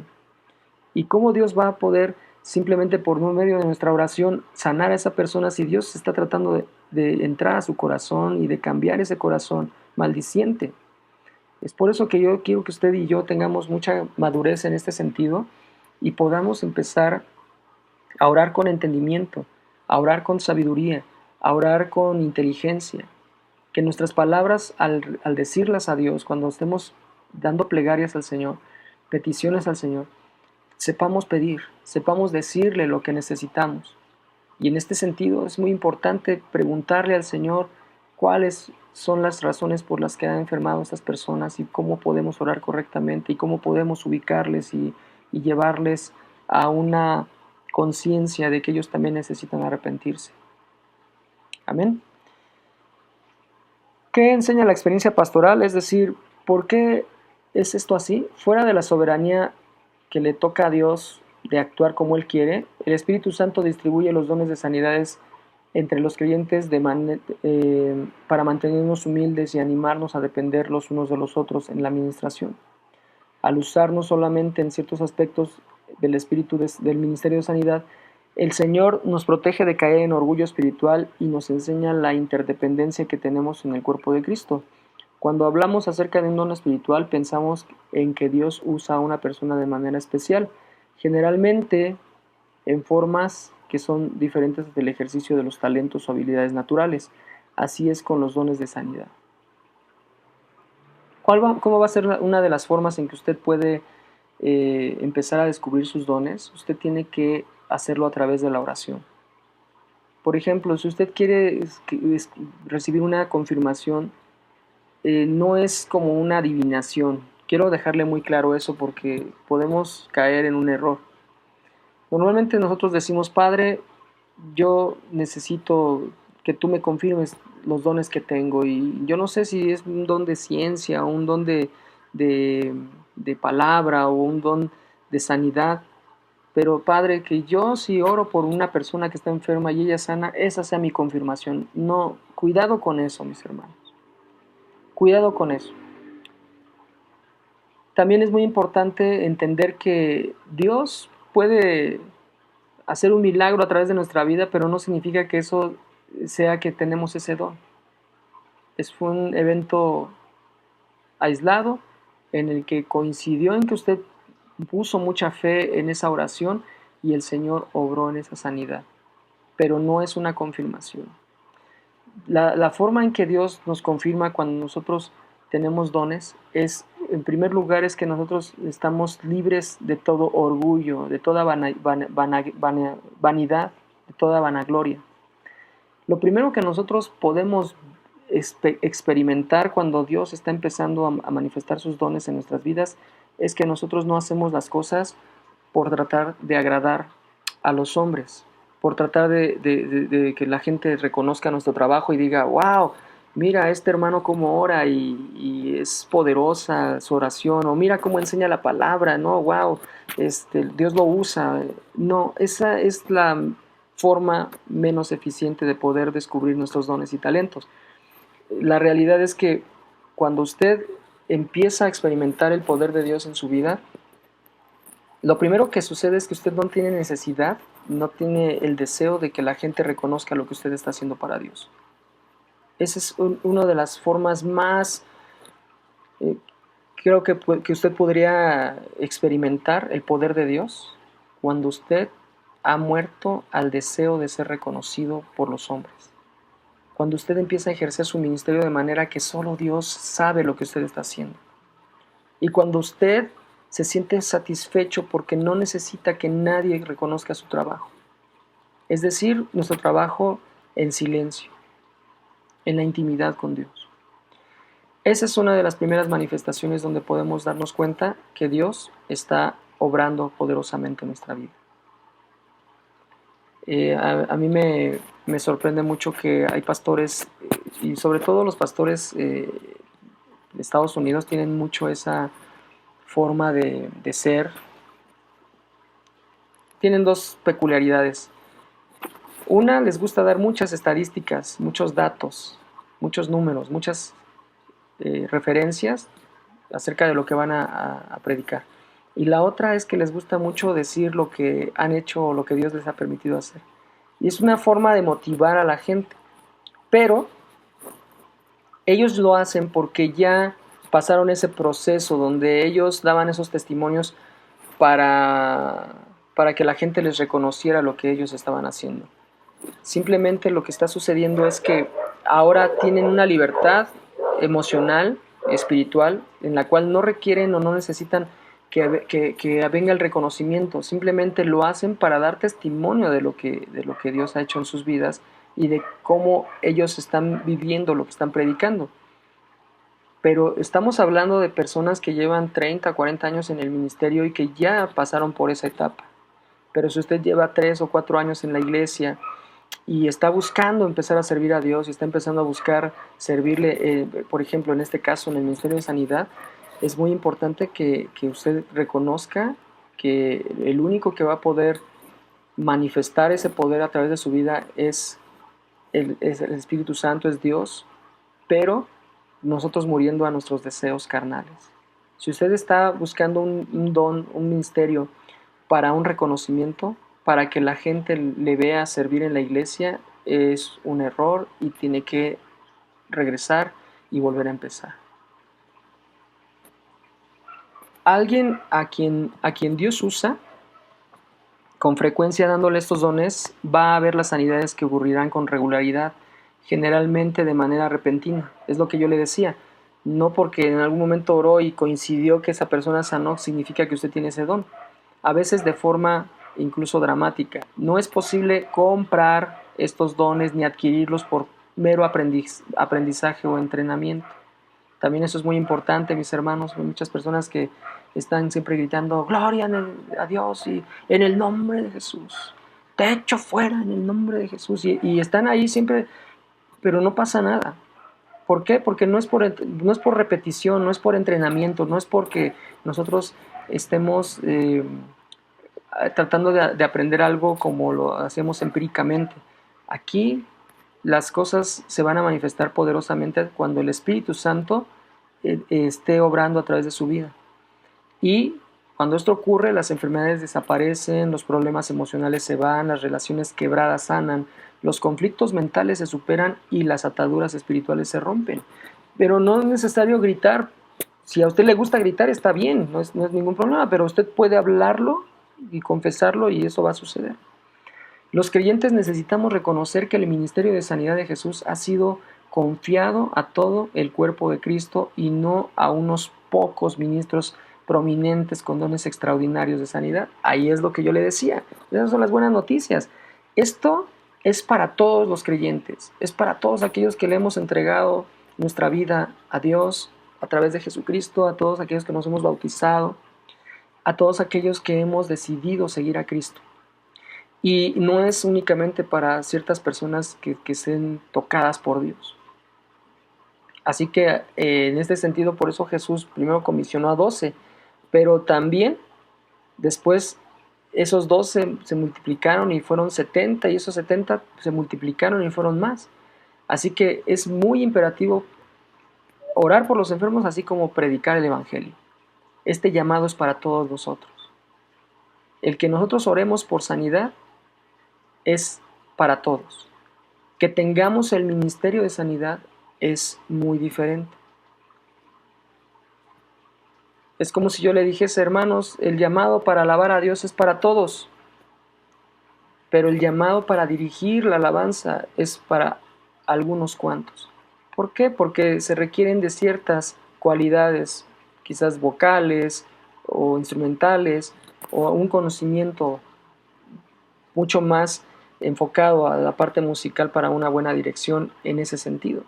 ¿Y cómo Dios va a poder simplemente por medio de nuestra oración sanar a esa persona si Dios está tratando de entrar a su corazón y de cambiar ese corazón maldiciente? Es por eso que yo quiero que usted y yo tengamos mucha madurez en este sentido y podamos empezar a orar con entendimiento, a orar con sabiduría, a orar con inteligencia. Que nuestras palabras al decirlas a Dios, cuando estemos dando plegarias al Señor, peticiones al Señor, sepamos pedir, sepamos decirle lo que necesitamos. Y en este sentido es muy importante preguntarle al Señor cuáles son las razones por las que han enfermado estas personas y cómo podemos orar correctamente y cómo podemos ubicarles y llevarles a una conciencia de que ellos también necesitan arrepentirse. Amén. ¿Qué enseña la experiencia pastoral? Es decir, ¿por qué es esto así? Fuera de la soberanía que le toca a Dios de actuar como Él quiere, el Espíritu Santo distribuye los dones de sanidades entre los creyentes para mantenernos humildes y animarnos a depender los unos de los otros en la administración. Al usarnos solamente en ciertos aspectos del espíritu del ministerio de sanidad, el Señor nos protege de caer en orgullo espiritual y nos enseña la interdependencia que tenemos en el cuerpo de Cristo. Cuando hablamos acerca de un don espiritual, pensamos en que Dios usa a una persona de manera especial, generalmente en formas que son diferentes del ejercicio de los talentos o habilidades naturales. Así es con los dones de sanidad. ¿Cómo va a ser una de las formas en que usted puede empezar a descubrir sus dones? Usted tiene que hacerlo a través de la oración. Por ejemplo, si usted quiere recibir una confirmación, no es como una adivinación. Quiero dejarle muy claro eso porque podemos caer en un error. Normalmente nosotros decimos, Padre, yo necesito que tú me confirmes los dones que tengo, y yo no sé si es un don de ciencia, o un don de, de palabra, o un don de sanidad, pero Padre, que yo si oro por una persona que está enferma y ella sana, esa sea mi confirmación. No, cuidado con eso, mis hermanos. Cuidado con eso. También es muy importante entender que Dios puede hacer un milagro a través de nuestra vida, pero no significa que eso sea que tenemos ese don. Fue un evento aislado en el que coincidió en que usted puso mucha fe en esa oración y el Señor obró en esa sanidad, pero no es una confirmación. La forma en que Dios nos confirma cuando nosotros tenemos dones es, en primer lugar, es que nosotros estamos libres de todo orgullo, de toda vanidad, de toda vanagloria. Lo primero que nosotros podemos experimentar cuando Dios está empezando a manifestar sus dones en nuestras vidas es que nosotros no hacemos las cosas por tratar de agradar a los hombres, por tratar de que la gente reconozca nuestro trabajo y diga, wow, mira este hermano cómo ora y es poderosa su oración, o mira cómo enseña la palabra, no, wow, Dios lo usa. No, esa es la forma menos eficiente de poder descubrir nuestros dones y talentos. La realidad es que cuando usted empieza a experimentar el poder de Dios en su vida, lo primero que sucede es que usted no tiene necesidad, no tiene el deseo de que la gente reconozca lo que usted está haciendo para Dios. Esa es una de las formas más, eh, creo que usted podría experimentar el poder de Dios cuando usted ha muerto al deseo de ser reconocido por los hombres. Cuando usted empieza a ejercer su ministerio de manera que solo Dios sabe lo que usted está haciendo. Y cuando usted se siente satisfecho porque no necesita que nadie reconozca su trabajo. Es decir, nuestro trabajo en silencio, en la intimidad con Dios. Esa es una de las primeras manifestaciones donde podemos darnos cuenta que Dios está obrando poderosamente en nuestra vida. A mí me sorprende mucho que hay pastores, y sobre todo los pastores de Estados Unidos tienen mucho esa forma de ser. Tienen dos peculiaridades. Una, les gusta dar muchas estadísticas, muchos datos, muchos números, muchas referencias acerca de lo que van a predicar. Y la otra es que les gusta mucho decir lo que han hecho o lo que Dios les ha permitido hacer. Y es una forma de motivar a la gente. Pero ellos lo hacen porque ya pasaron ese proceso donde ellos daban esos testimonios para que la gente les reconociera lo que ellos estaban haciendo. Simplemente lo que está sucediendo es que ahora tienen una libertad emocional, espiritual, en la cual no requieren o no necesitan que venga el reconocimiento. Simplemente lo hacen para dar testimonio de lo que Dios ha hecho en sus vidas y de cómo ellos están viviendo lo que están predicando. Pero estamos hablando de personas que llevan 30, 40 años en el ministerio y que ya pasaron por esa etapa. Pero si usted lleva 3 o 4 años en la iglesia y está buscando empezar a servir a Dios y está empezando a buscar servirle, por ejemplo, en este caso en el Ministerio de Sanidad, es muy importante que usted reconozca que el único que va a poder manifestar ese poder a través de su vida es el Espíritu Santo, es Dios, pero nosotros muriendo a nuestros deseos carnales. Si usted está buscando un don, un ministerio para un reconocimiento, para que la gente le vea servir en la iglesia, es un error y tiene que regresar y volver a empezar. Alguien a quien Dios usa con frecuencia dándole estos dones, va a haber las sanidades que ocurrirán con regularidad, generalmente de manera repentina. Es lo que yo le decía. No porque en algún momento oró y coincidió que esa persona sanó, significa que usted tiene ese don. A veces de forma incluso dramática. No es posible comprar estos dones ni adquirirlos por mero aprendizaje o entrenamiento. También eso es muy importante, mis hermanos. Hay muchas personas que están siempre gritando gloria a Dios y en el nombre de Jesús. Te echo fuera en el nombre de Jesús. Y están ahí siempre, pero no pasa nada. ¿Por qué? Porque no es por repetición, no es por entrenamiento, no es porque nosotros estemos tratando de aprender algo como lo hacemos empíricamente. Aquí las cosas se van a manifestar poderosamente cuando el Espíritu Santo esté obrando a través de su vida. Y cuando esto ocurre, las enfermedades desaparecen, los problemas emocionales se van, las relaciones quebradas sanan, los conflictos mentales se superan y las ataduras espirituales se rompen. Pero no es necesario gritar. Si a usted le gusta gritar, está bien, no es ningún problema, pero usted puede hablarlo y confesarlo y eso va a suceder. Los creyentes necesitamos reconocer que el ministerio de sanidad de Jesús ha sido confiado a todo el cuerpo de Cristo y no a unos pocos ministros prominentes con dones extraordinarios de sanidad. Ahí es lo que yo le decía. Esas son las buenas noticias. Esto es para todos los creyentes, es para todos aquellos que le hemos entregado nuestra vida a Dios a través de Jesucristo, a todos aquellos que nos hemos bautizado, a todos aquellos que hemos decidido seguir a Cristo. Y no es únicamente para ciertas personas que sean tocadas por Dios. Así que en este sentido, por eso Jesús primero comisionó a 12, pero también después esos 12 se multiplicaron y fueron 70, y esos 70 se multiplicaron y fueron más. Así que es muy imperativo orar por los enfermos, así como predicar el Evangelio. Este llamado es para todos nosotros. El que nosotros oremos por sanidad es para todos. Que tengamos el ministerio de sanidad es muy diferente. Es como si yo le dijese, hermanos, el llamado para alabar a Dios es para todos, pero el llamado para dirigir la alabanza es para algunos cuantos. ¿Por qué? Porque se requieren de ciertas cualidades, quizás vocales o instrumentales, o un conocimiento mucho más enfocado a la parte musical para una buena dirección en ese sentido.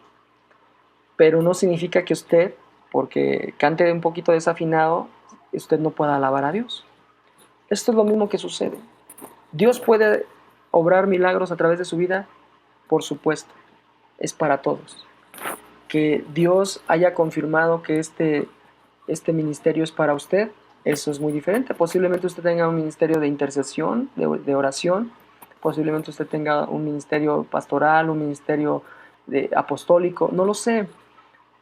Pero no significa que usted, porque cante un poquito desafinado, usted no pueda alabar a Dios. Esto es lo mismo que sucede. Dios puede obrar milagros a través de su vida, por supuesto, es para todos. Que Dios haya confirmado que este ministerio es para usted, eso es muy diferente. Posiblemente usted tenga un ministerio de intercesión, de oración, posiblemente usted tenga un ministerio pastoral, un ministerio apostólico, no lo sé,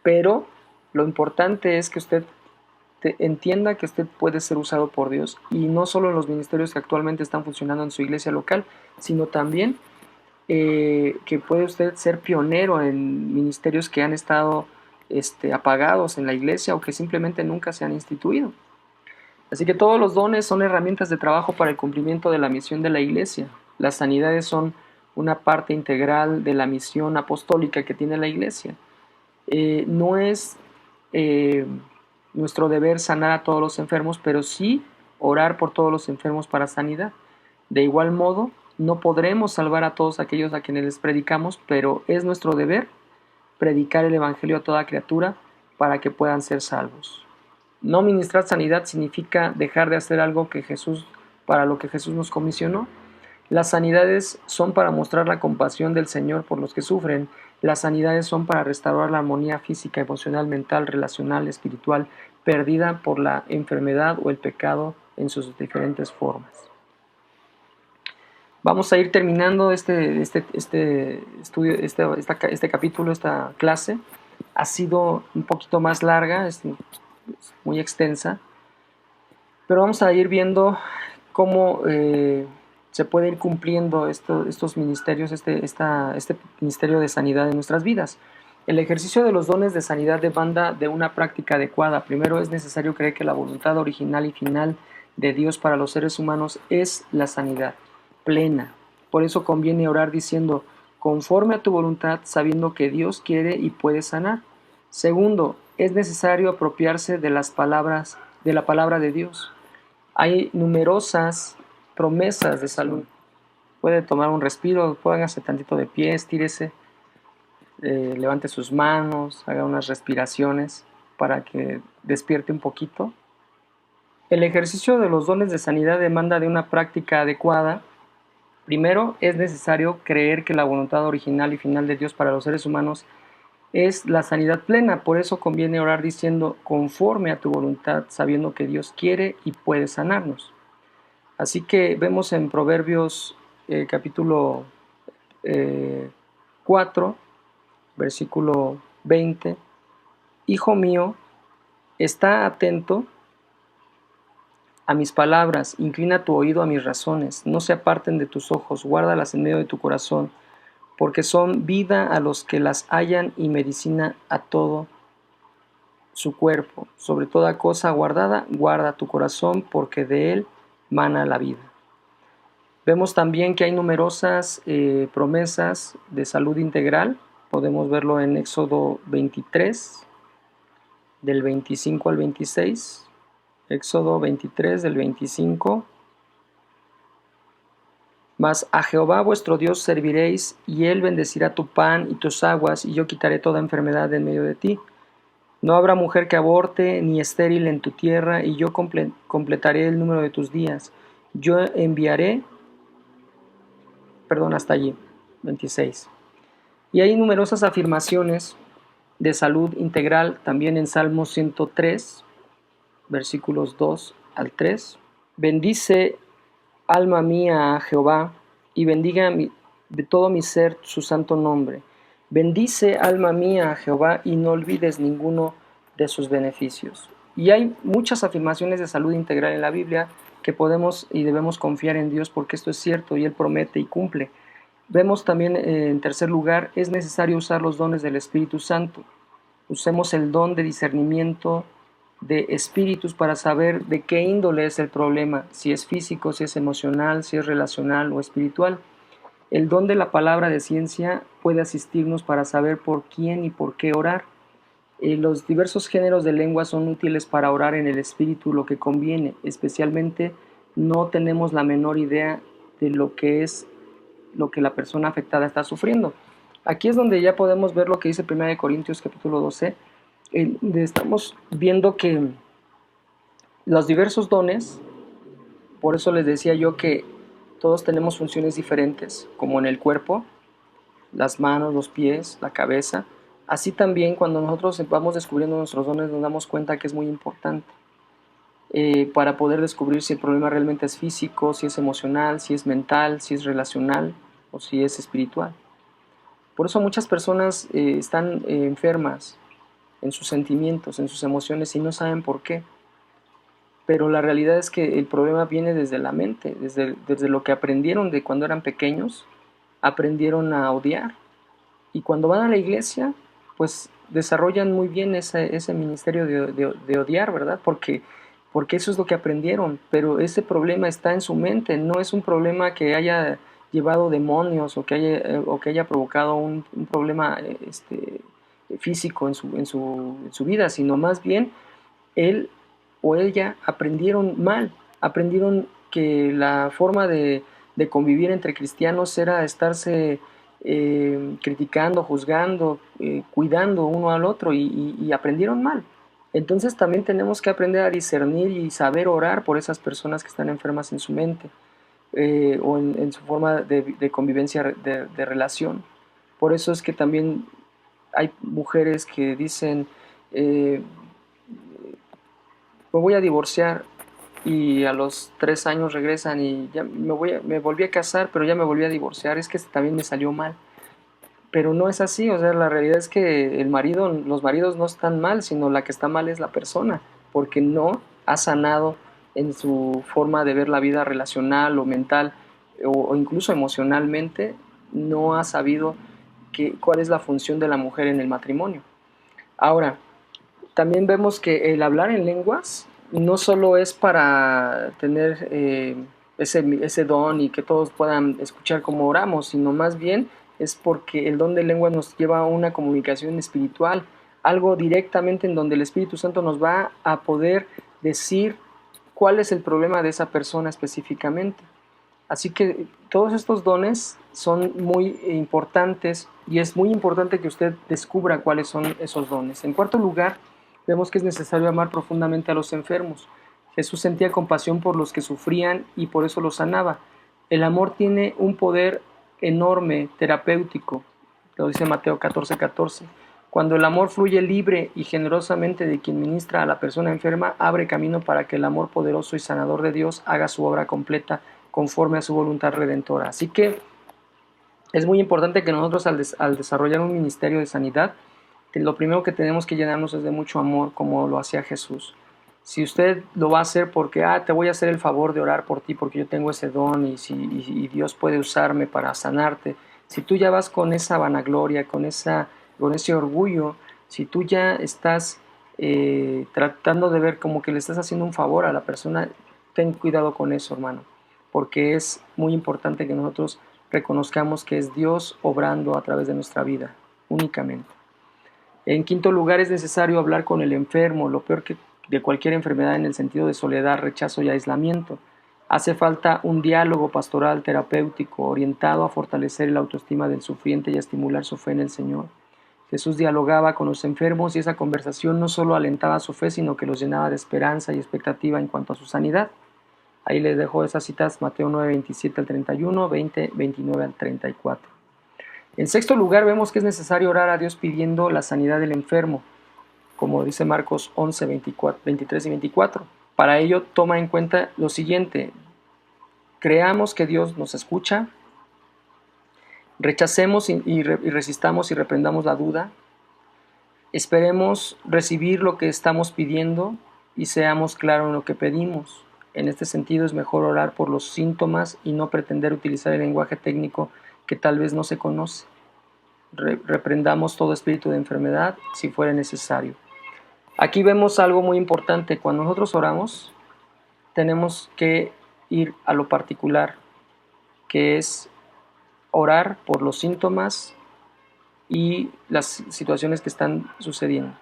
pero lo importante es que usted entienda que usted puede ser usado por Dios, y no solo en los ministerios que actualmente están funcionando en su iglesia local, sino también que puede usted ser pionero en ministerios que han estado apagados en la iglesia o que simplemente nunca se han instituido. Así que todos los dones son herramientas de trabajo para el cumplimiento de la misión de la iglesia. Las sanidades son una parte integral de la misión apostólica que tiene la iglesia. No es nuestro deber sanar a todos los enfermos, pero sí orar por todos los enfermos para sanidad. De igual modo, no podremos salvar a todos aquellos a quienes les predicamos, pero es nuestro deber predicar el Evangelio a toda criatura para que puedan ser salvos. No ministrar sanidad significa dejar de hacer algo para lo que Jesús nos comisionó. Las sanidades son para mostrar la compasión del Señor por los que sufren. Las sanidades son para restaurar la armonía física, emocional, mental, relacional, espiritual, perdida por la enfermedad o el pecado en sus diferentes formas. Vamos a ir terminando este estudio, este capítulo, esta clase. Ha sido un poquito más larga, es muy extensa, pero vamos a ir viendo cómo se puede ir cumpliendo estos ministerios, este ministerio de sanidad en nuestras vidas. El ejercicio de los dones de sanidad demanda de una práctica adecuada. Primero, es necesario creer que la voluntad original y final de Dios para los seres humanos es la sanidad plena. Por eso conviene orar diciendo, conforme a tu voluntad, sabiendo que Dios quiere y puede sanar. Segundo, es necesario apropiarse de la palabra de Dios. Hay numerosas promesas de salud. puede tomar un respiro, póngase tantito de pie, estírese, levante sus manos, haga unas respiraciones para que despierte un poquito. El ejercicio de los dones de sanidad demanda de una práctica adecuada. Primero, es necesario creer que la voluntad original y final de Dios para los seres humanos es la sanidad plena. Por eso conviene orar diciendo conforme a tu voluntad, sabiendo que Dios quiere y puede sanarnos. Así que vemos en Proverbios capítulo 4, versículo 20, Hijo mío, está atento a mis palabras, inclina tu oído a mis razones, no se aparten de tus ojos, guárdalas en medio de tu corazón, porque son vida a los que las hallan y medicina a todo su cuerpo. Sobre toda cosa guardada, guarda tu corazón, porque de él mana la vida. Vemos también que hay numerosas promesas de salud integral. Podemos verlo en Éxodo 23, del 25 al 26. Éxodo 23, del 25. Mas a Jehová vuestro Dios serviréis, y él bendecirá tu pan y tus aguas, y yo quitaré toda enfermedad de en medio de ti. No habrá mujer que aborte, ni estéril en tu tierra, y yo completaré el número de tus días. Yo enviaré, hasta allí, 26. Y hay numerosas afirmaciones de salud integral, también en Salmo 103, versículos 2 al 3. Bendice, alma mía, a Jehová, y bendiga de todo mi ser su santo nombre. Bendice, alma mía, a Jehová, y no olvides ninguno de sus beneficios. Y hay muchas afirmaciones de salud integral en la Biblia que podemos y debemos confiar en Dios porque esto es cierto y Él promete y cumple. Vemos también, en tercer lugar, es necesario usar los dones del Espíritu Santo. Usemos el don de discernimiento de espíritus para saber de qué índole es el problema, si es físico, si es emocional, si es relacional o espiritual. El don de la palabra de ciencia puede asistirnos para saber por quién y por qué orar. Los diversos géneros de lengua son útiles para orar en el espíritu lo que conviene, especialmente no tenemos la menor idea de lo que es lo que la persona afectada está sufriendo. Aquí es donde ya podemos ver lo que dice 1 Corintios capítulo 12. Estamos viendo que los diversos dones, por eso les decía yo que todos tenemos funciones diferentes, como en el cuerpo, las manos, los pies, la cabeza. Así también cuando nosotros vamos descubriendo nuestros dones nos damos cuenta que es muy importante para poder descubrir si el problema realmente es físico, si es emocional, si es mental, si es relacional o si es espiritual. Por eso muchas personas están enfermas en sus sentimientos, en sus emociones y no saben por qué. Pero la realidad es que el problema viene desde la mente, desde lo que aprendieron de cuando eran pequeños, aprendieron a odiar. Y cuando van a la iglesia, pues desarrollan muy bien ese ministerio de odiar, ¿verdad? Porque eso es lo que aprendieron, pero ese problema está en su mente, no es un problema que haya llevado demonios o que haya provocado un problema físico en su vida, sino más bien él o ella aprendieron mal, aprendieron que la forma de convivir entre cristianos era estarse criticando, juzgando, cuidando uno al otro y aprendieron mal. Entonces también tenemos que aprender a discernir y saber orar por esas personas que están enfermas en su mente o en su forma de convivencia, de relación. Por eso es que también hay mujeres que dicen, me voy a divorciar, y a los 3 años regresan y ya me volví a casar, pero ya me volví a divorciar, es que también me salió mal. Pero no es así, o sea, la realidad es que los maridos no están mal, sino la que está mal es la persona, porque no ha sanado en su forma de ver la vida relacional o mental o incluso emocionalmente, no ha sabido cuál es la función de la mujer en el matrimonio. Ahora, también vemos que el hablar en lenguas no solo es para tener ese don y que todos puedan escuchar cómo oramos, sino más bien es porque el don de lengua nos lleva a una comunicación espiritual, algo directamente en donde el Espíritu Santo nos va a poder decir cuál es el problema de esa persona específicamente. Así que todos estos dones son muy importantes y es muy importante que usted descubra cuáles son esos dones. En cuarto lugar, vemos que es necesario amar profundamente a los enfermos. Jesús sentía compasión por los que sufrían y por eso los sanaba. El amor tiene un poder enorme, terapéutico, lo dice Mateo 14:14. Cuando el amor fluye libre y generosamente de quien ministra a la persona enferma, abre camino para que el amor poderoso y sanador de Dios haga su obra completa conforme a su voluntad redentora. Así que es muy importante que nosotros al desarrollar un ministerio de sanidad, lo primero que tenemos que llenarnos es de mucho amor, como lo hacía Jesús. Si usted lo va a hacer porque, te voy a hacer el favor de orar por ti porque yo tengo ese don y Dios puede usarme para sanarte, si tú ya vas con esa vanagloria, con ese orgullo, si tú ya estás tratando de ver como que le estás haciendo un favor a la persona, ten cuidado con eso, hermano, porque es muy importante que nosotros reconozcamos que es Dios obrando a través de nuestra vida, únicamente. En quinto lugar, es necesario hablar con el enfermo, lo peor de cualquier enfermedad en el sentido de soledad, rechazo y aislamiento. Hace falta un diálogo pastoral terapéutico orientado a fortalecer la autoestima del sufriente y a estimular su fe en el Señor. Jesús dialogaba con los enfermos y esa conversación no solo alentaba su fe, sino que los llenaba de esperanza y expectativa en cuanto a su sanidad. Ahí les dejo esas citas, Mateo 9, 27 al 31, 20, 29 al 34. En sexto lugar, vemos que es necesario orar a Dios pidiendo la sanidad del enfermo, como dice Marcos 11, 23 y 24. Para ello, toma en cuenta lo siguiente: creamos que Dios nos escucha, rechacemos y resistamos y reprendamos la duda, esperemos recibir lo que estamos pidiendo y seamos claros en lo que pedimos. En este sentido, es mejor orar por los síntomas y no pretender utilizar el lenguaje técnico que tal vez no se conoce. Reprendamos todo espíritu de enfermedad si fuera necesario. Aquí vemos algo muy importante. Cuando nosotros oramos, tenemos que ir a lo particular, que es orar por los síntomas y las situaciones que están sucediendo.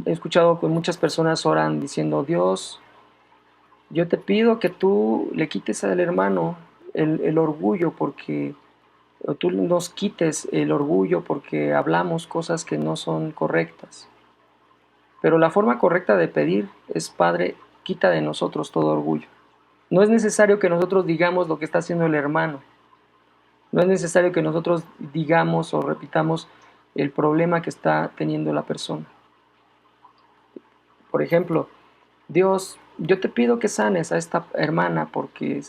He escuchado que muchas personas oran diciendo: Dios, yo te pido que tú le quites al hermano el orgullo, porque o tú nos quites el orgullo porque hablamos cosas que no son correctas. Pero la forma correcta de pedir es: Padre, quita de nosotros todo orgullo. No es necesario que nosotros digamos lo que está haciendo el hermano. No es necesario que nosotros digamos o repitamos el problema que está teniendo la persona. Por ejemplo, Dios, yo te pido que sanes a esta hermana porque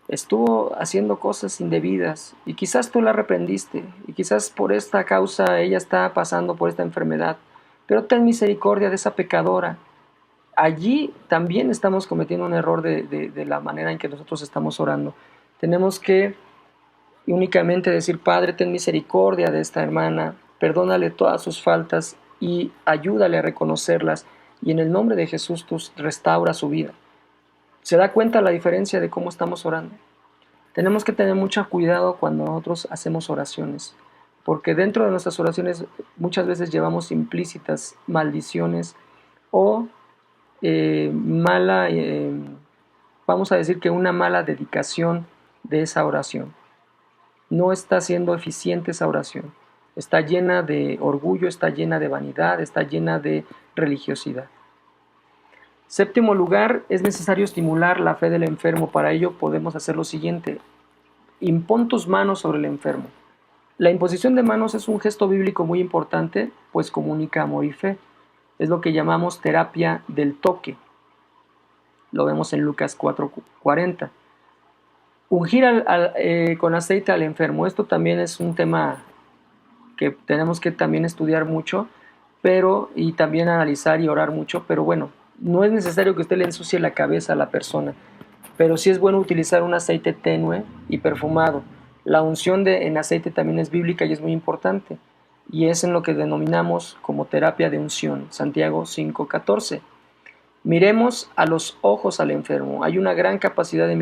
estuvo haciendo cosas indebidas y quizás tú la reprendiste y quizás por esta causa ella está pasando por esta enfermedad, pero ten misericordia de esa pecadora. Allí también estamos cometiendo un error de la manera en que nosotros estamos orando. Tenemos que únicamente decir: Padre, ten misericordia de esta hermana, perdónale todas sus faltas y ayúdale a reconocerlas, y en el nombre de Jesús tú restaura su vida. ¿Se da cuenta la diferencia de cómo estamos orando? Tenemos que tener mucho cuidado cuando nosotros hacemos oraciones, porque dentro de nuestras oraciones muchas veces llevamos implícitas maldiciones o vamos a decir que una mala dedicación de esa oración. No está siendo eficiente esa oración. Está llena de orgullo, está llena de vanidad, está llena de religiosidad. Séptimo lugar, es necesario estimular la fe del enfermo. Para ello podemos hacer lo siguiente: impón tus manos sobre el enfermo. La imposición de manos es un gesto bíblico muy importante, pues comunica amor y fe. Es lo que llamamos terapia del toque. Lo vemos en Lucas 4:40. Ungir con aceite al enfermo. Esto también es un tema que tenemos que también estudiar mucho, y también analizar y orar mucho, pero bueno, no es necesario que usted le ensucie la cabeza a la persona, pero sí es bueno utilizar un aceite tenue y perfumado. La unción en aceite también es bíblica y es muy importante, y es en lo que denominamos como terapia de unción, Santiago 5:14. Miremos a los ojos al enfermo. Hay una gran capacidad en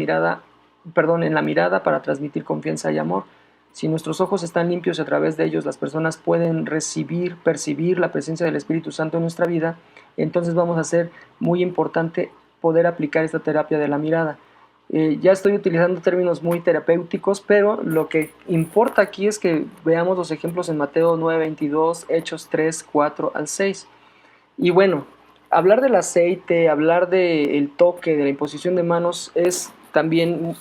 la mirada para transmitir confianza y amor. Si nuestros ojos están limpios y a través de ellos las personas pueden percibir la presencia del Espíritu Santo en nuestra vida, entonces vamos a ser muy importante poder aplicar esta terapia de la mirada. Ya estoy utilizando términos muy terapéuticos, pero lo que importa aquí es que veamos los ejemplos en Mateo 9:22, Hechos 3:4 al 6. Y bueno, hablar del aceite, hablar del toque, de la imposición de manos, es también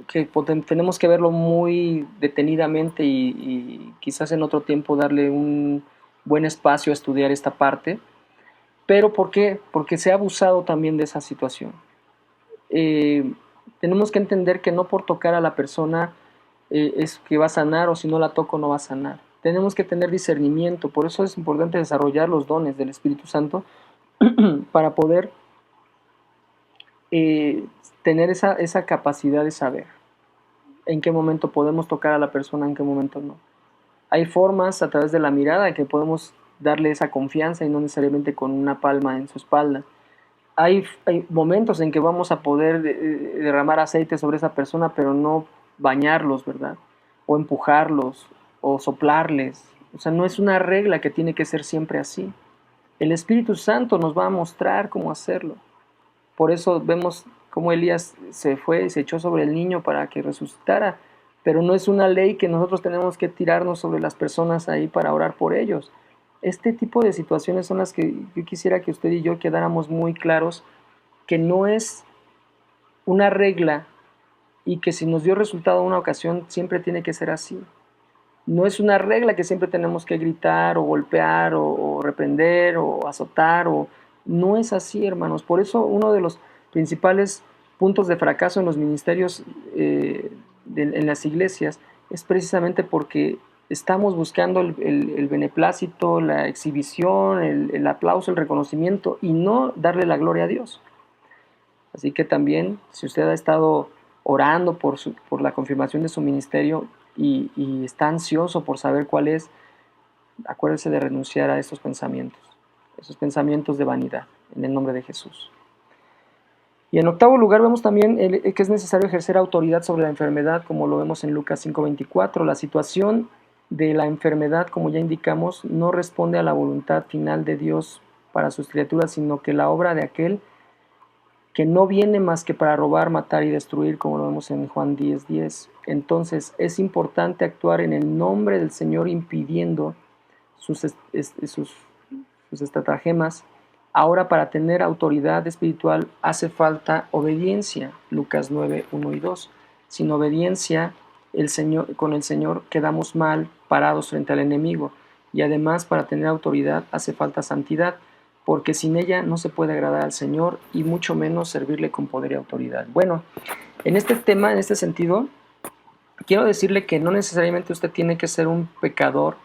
que tenemos que verlo muy detenidamente y quizás en otro tiempo darle un buen espacio a estudiar esta parte. Pero ¿por qué? Porque se ha abusado también de esa situación. Eh, Tenemos que entender que no por tocar a la persona es que va a sanar, o si no la toco no va a sanar. Tenemos que tener discernimiento, por eso es importante desarrollar los dones del Espíritu Santo para poder eh, tener esa capacidad de saber en qué momento podemos tocar a la persona, en qué momento no. Hay formas a través de la mirada que podemos darle esa confianza y no necesariamente con una palma en su espalda. Hay momentos en que vamos a poder derramar aceite sobre esa persona, pero no bañarlos, ¿verdad? O empujarlos, o soplarles. O sea, no es una regla que tiene que ser siempre así. El Espíritu Santo nos va a mostrar cómo hacerlo. Por eso vemos cómo Elías se fue y se echó sobre el niño para que resucitara. Pero no es una ley que nosotros tenemos que tirarnos sobre las personas ahí para orar por ellos. Este tipo de situaciones son las que yo quisiera que usted y yo quedáramos muy claros, que no es una regla y que si nos dio resultado una ocasión siempre tiene que ser así. No es una regla que siempre tenemos que gritar o golpear o reprender o azotar. No es así, hermanos. Por eso uno de los principales puntos de fracaso en los ministerios, en las iglesias, es precisamente porque estamos buscando el beneplácito, la exhibición, el aplauso, el reconocimiento y no darle la gloria a Dios. Así que también, si usted ha estado orando por la confirmación de su ministerio y está ansioso por saber cuál es, acuérdese de renunciar a esos pensamientos de vanidad, en el nombre de Jesús. Y en octavo lugar vemos también que es necesario ejercer autoridad sobre la enfermedad, como lo vemos en Lucas 5:24. La situación de la enfermedad, como ya indicamos, no responde a la voluntad final de Dios para sus criaturas, sino que la obra de aquel que no viene más que para robar, matar y destruir, como lo vemos en Juan 10:10. Entonces es importante actuar en el nombre del Señor impidiendo sus estratagemas. Ahora, para tener autoridad espiritual hace falta obediencia, Lucas 9:1 y 2. Sin obediencia con el Señor quedamos mal parados frente al enemigo, y además para tener autoridad hace falta santidad, porque sin ella no se puede agradar al Señor y mucho menos servirle con poder y autoridad. Bueno, en este tema, en este sentido, quiero decirle que no necesariamente usted tiene que ser un pecador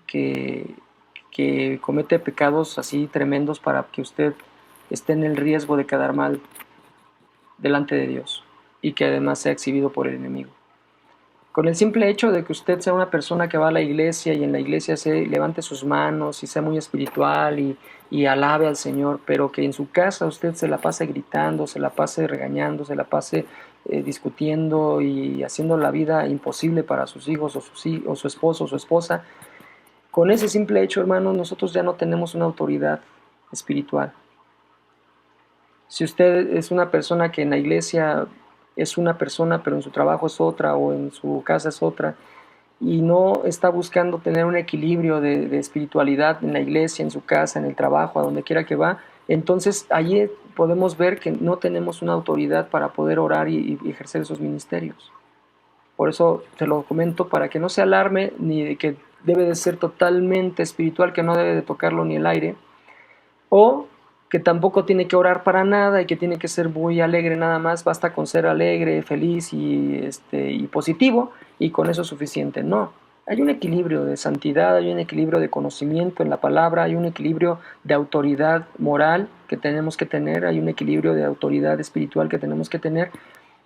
que comete pecados así tremendos para que usted esté en el riesgo de quedar mal delante de Dios y que además sea exhibido por el enemigo. Con el simple hecho de que usted sea una persona que va a la iglesia y en la iglesia se levante sus manos y sea muy espiritual y alabe al Señor, pero que en su casa usted se la pase gritando, se la pase regañando, se la pase discutiendo y haciendo la vida imposible para sus hijos o su esposo o su esposa, con ese simple hecho, hermano, nosotros ya no tenemos una autoridad espiritual. Si usted es una persona que en la iglesia es una persona, pero en su trabajo es otra, o en su casa es otra, y no está buscando tener un equilibrio de espiritualidad en la iglesia, en su casa, en el trabajo, a donde quiera que va, entonces allí podemos ver que no tenemos una autoridad para poder orar y ejercer esos ministerios. Por eso te lo comento, para que no se alarme ni de que debe de ser totalmente espiritual, que no debe de tocarlo ni el aire, o que tampoco tiene que orar para nada y que tiene que ser muy alegre nada más, basta con ser alegre, feliz y positivo, y con eso es suficiente. No, hay un equilibrio de santidad, hay un equilibrio de conocimiento en la palabra, hay un equilibrio de autoridad moral que tenemos que tener, hay un equilibrio de autoridad espiritual que tenemos que tener,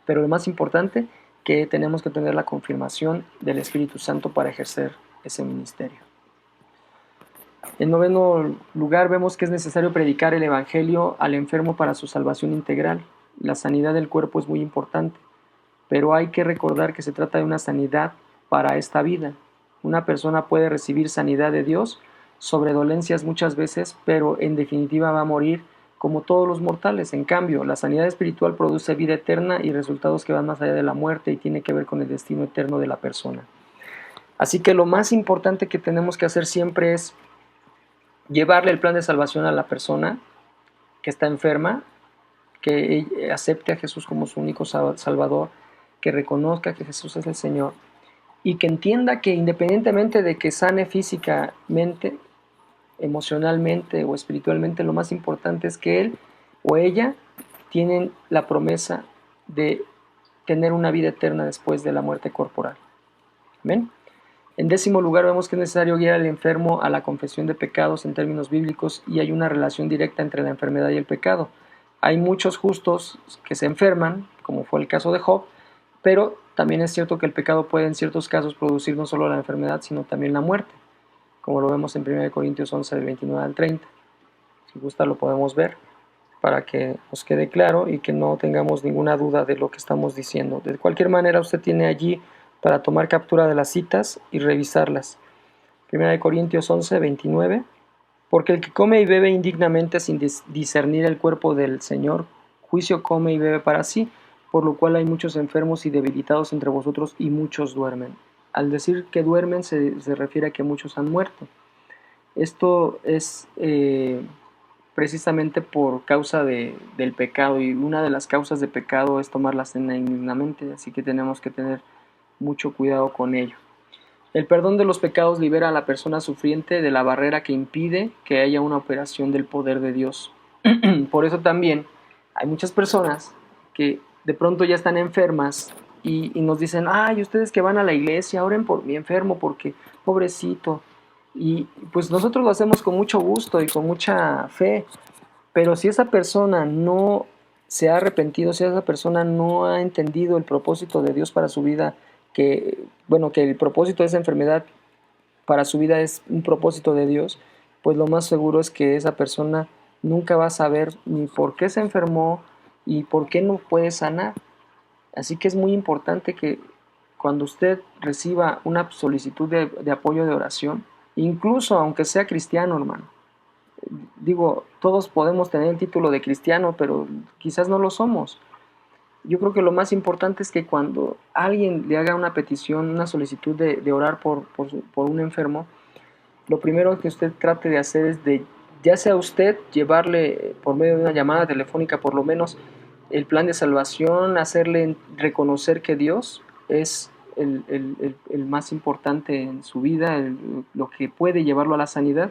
pero lo más importante, que tenemos que tener la confirmación del Espíritu Santo para ejercer ese ministerio. En noveno lugar, vemos que es necesario predicar el Evangelio al enfermo para su salvación integral. La sanidad del cuerpo es muy importante, pero hay que recordar que se trata de una sanidad para esta vida. Una persona puede recibir sanidad de Dios sobre dolencias muchas veces, pero en definitiva va a morir como todos los mortales. En cambio, la sanidad espiritual produce vida eterna y resultados que van más allá de la muerte y tiene que ver con el destino eterno de la persona. Así que lo más importante que tenemos que hacer siempre es llevarle el plan de salvación a la persona que está enferma, que acepte a Jesús como su único Salvador, que reconozca que Jesús es el Señor y que entienda que independientemente de que sane físicamente, emocionalmente o espiritualmente, lo más importante es que él o ella tienen la promesa de tener una vida eterna después de la muerte corporal. ¿Amén? En 10º lugar, vemos que es necesario guiar al enfermo a la confesión de pecados en términos bíblicos y hay una relación directa entre la enfermedad y el pecado. Hay muchos justos que se enferman, como fue el caso de Job, pero también es cierto que el pecado puede en ciertos casos producir no solo la enfermedad, sino también la muerte, como lo vemos en 1 Corintios 11, del 29 al 30. Si gusta lo podemos ver para que nos quede claro y que no tengamos ninguna duda de lo que estamos diciendo. De cualquier manera, usted tiene allí para tomar captura de las citas y revisarlas. 1 Corintios 11, 29. Porque el que come y bebe indignamente sin discernir el cuerpo del Señor, juicio come y bebe para sí, por lo cual hay muchos enfermos y debilitados entre vosotros y muchos duermen. Al decir que duermen se refiere a que muchos han muerto. Esto es precisamente por causa del pecado, y una de las causas de pecado es tomar la cena indignamente, así que tenemos que tener mucho cuidado con ello. El perdón de los pecados libera a la persona sufriente de la barrera que impide que haya una operación del poder de Dios. Por eso también hay muchas personas que de pronto ya están enfermas y nos dicen, ay, ustedes que van a la iglesia, oren por mi enfermo porque pobrecito. Y pues nosotros lo hacemos con mucho gusto y con mucha fe, pero si esa persona no se ha arrepentido, si esa persona no ha entendido el propósito de Dios para su vida, que el propósito de esa enfermedad para su vida es un propósito de Dios, pues lo más seguro es que esa persona nunca va a saber ni por qué se enfermó y por qué no puede sanar. Así que es muy importante que cuando usted reciba una solicitud de apoyo de oración, incluso aunque sea cristiano, hermano, digo, todos podemos tener el título de cristiano, pero quizás no lo somos. Yo creo que lo más importante es que cuando alguien le haga una petición, una solicitud de orar por un enfermo, lo primero que usted trate de hacer es ya sea usted, llevarle por medio de una llamada telefónica por lo menos el plan de salvación, hacerle reconocer que Dios es el más importante en su vida, lo que puede llevarlo a la sanidad,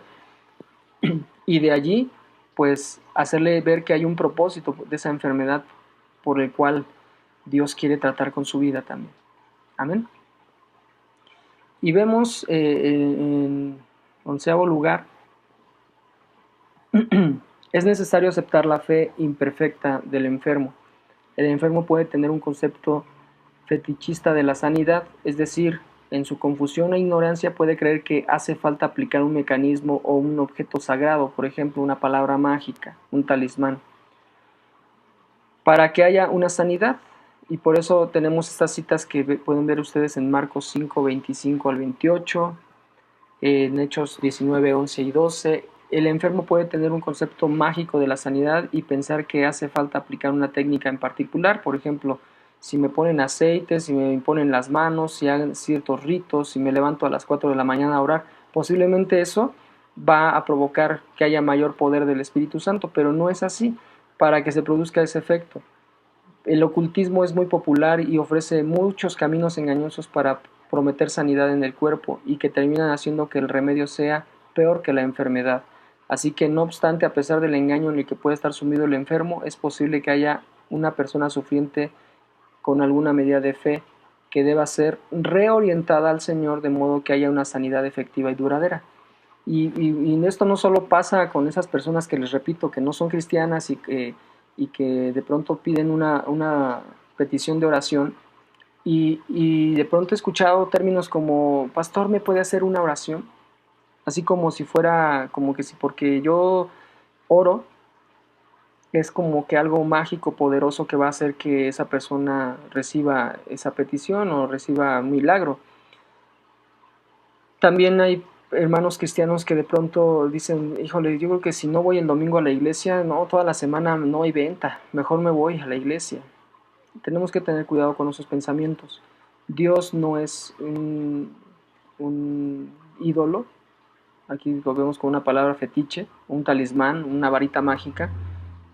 y de allí pues hacerle ver que hay un propósito de esa enfermedad por el cual Dios quiere tratar con su vida también. Amén. Y vemos en 11º lugar, es necesario aceptar la fe imperfecta del enfermo. El enfermo puede tener un concepto fetichista de la sanidad, es decir, en su confusión e ignorancia puede creer que hace falta aplicar un mecanismo o un objeto sagrado, por ejemplo, una palabra mágica, un talismán, para que haya una sanidad. Y por eso tenemos estas citas que pueden ver ustedes en Marcos 5, 25 al 28, en Hechos 19, 11 y 12. El enfermo puede tener un concepto mágico de la sanidad y pensar que hace falta aplicar una técnica en particular. Por ejemplo, si me ponen aceite, si me imponen las manos, si hagan ciertos ritos, si me levanto a las 4 de la mañana a orar, posiblemente eso va a provocar que haya mayor poder del Espíritu Santo, pero no es así para que se produzca ese efecto. El ocultismo es muy popular y ofrece muchos caminos engañosos para prometer sanidad en el cuerpo y que terminan haciendo que el remedio sea peor que la enfermedad. Así que no obstante, a pesar del engaño en el que puede estar sumido el enfermo, es posible que haya una persona sufriente con alguna medida de fe que deba ser reorientada al Señor de modo que haya una sanidad efectiva y duradera. Y esto no solo pasa con esas personas que les repito que no son cristianas y que de pronto piden una petición de oración y de pronto he escuchado términos como, pastor, ¿me puede hacer una oración? Así como si fuera, como que si porque yo oro, es como que algo mágico, poderoso que va a hacer que esa persona reciba esa petición o reciba un milagro. También hay hermanos cristianos que de pronto dicen, híjole, yo creo que si no voy el domingo a la iglesia, no, toda la semana no hay venta, mejor me voy a la iglesia. Tenemos que tener cuidado con esos pensamientos. Dios no es un ídolo, aquí lo vemos con una palabra fetiche, un talismán, una varita mágica,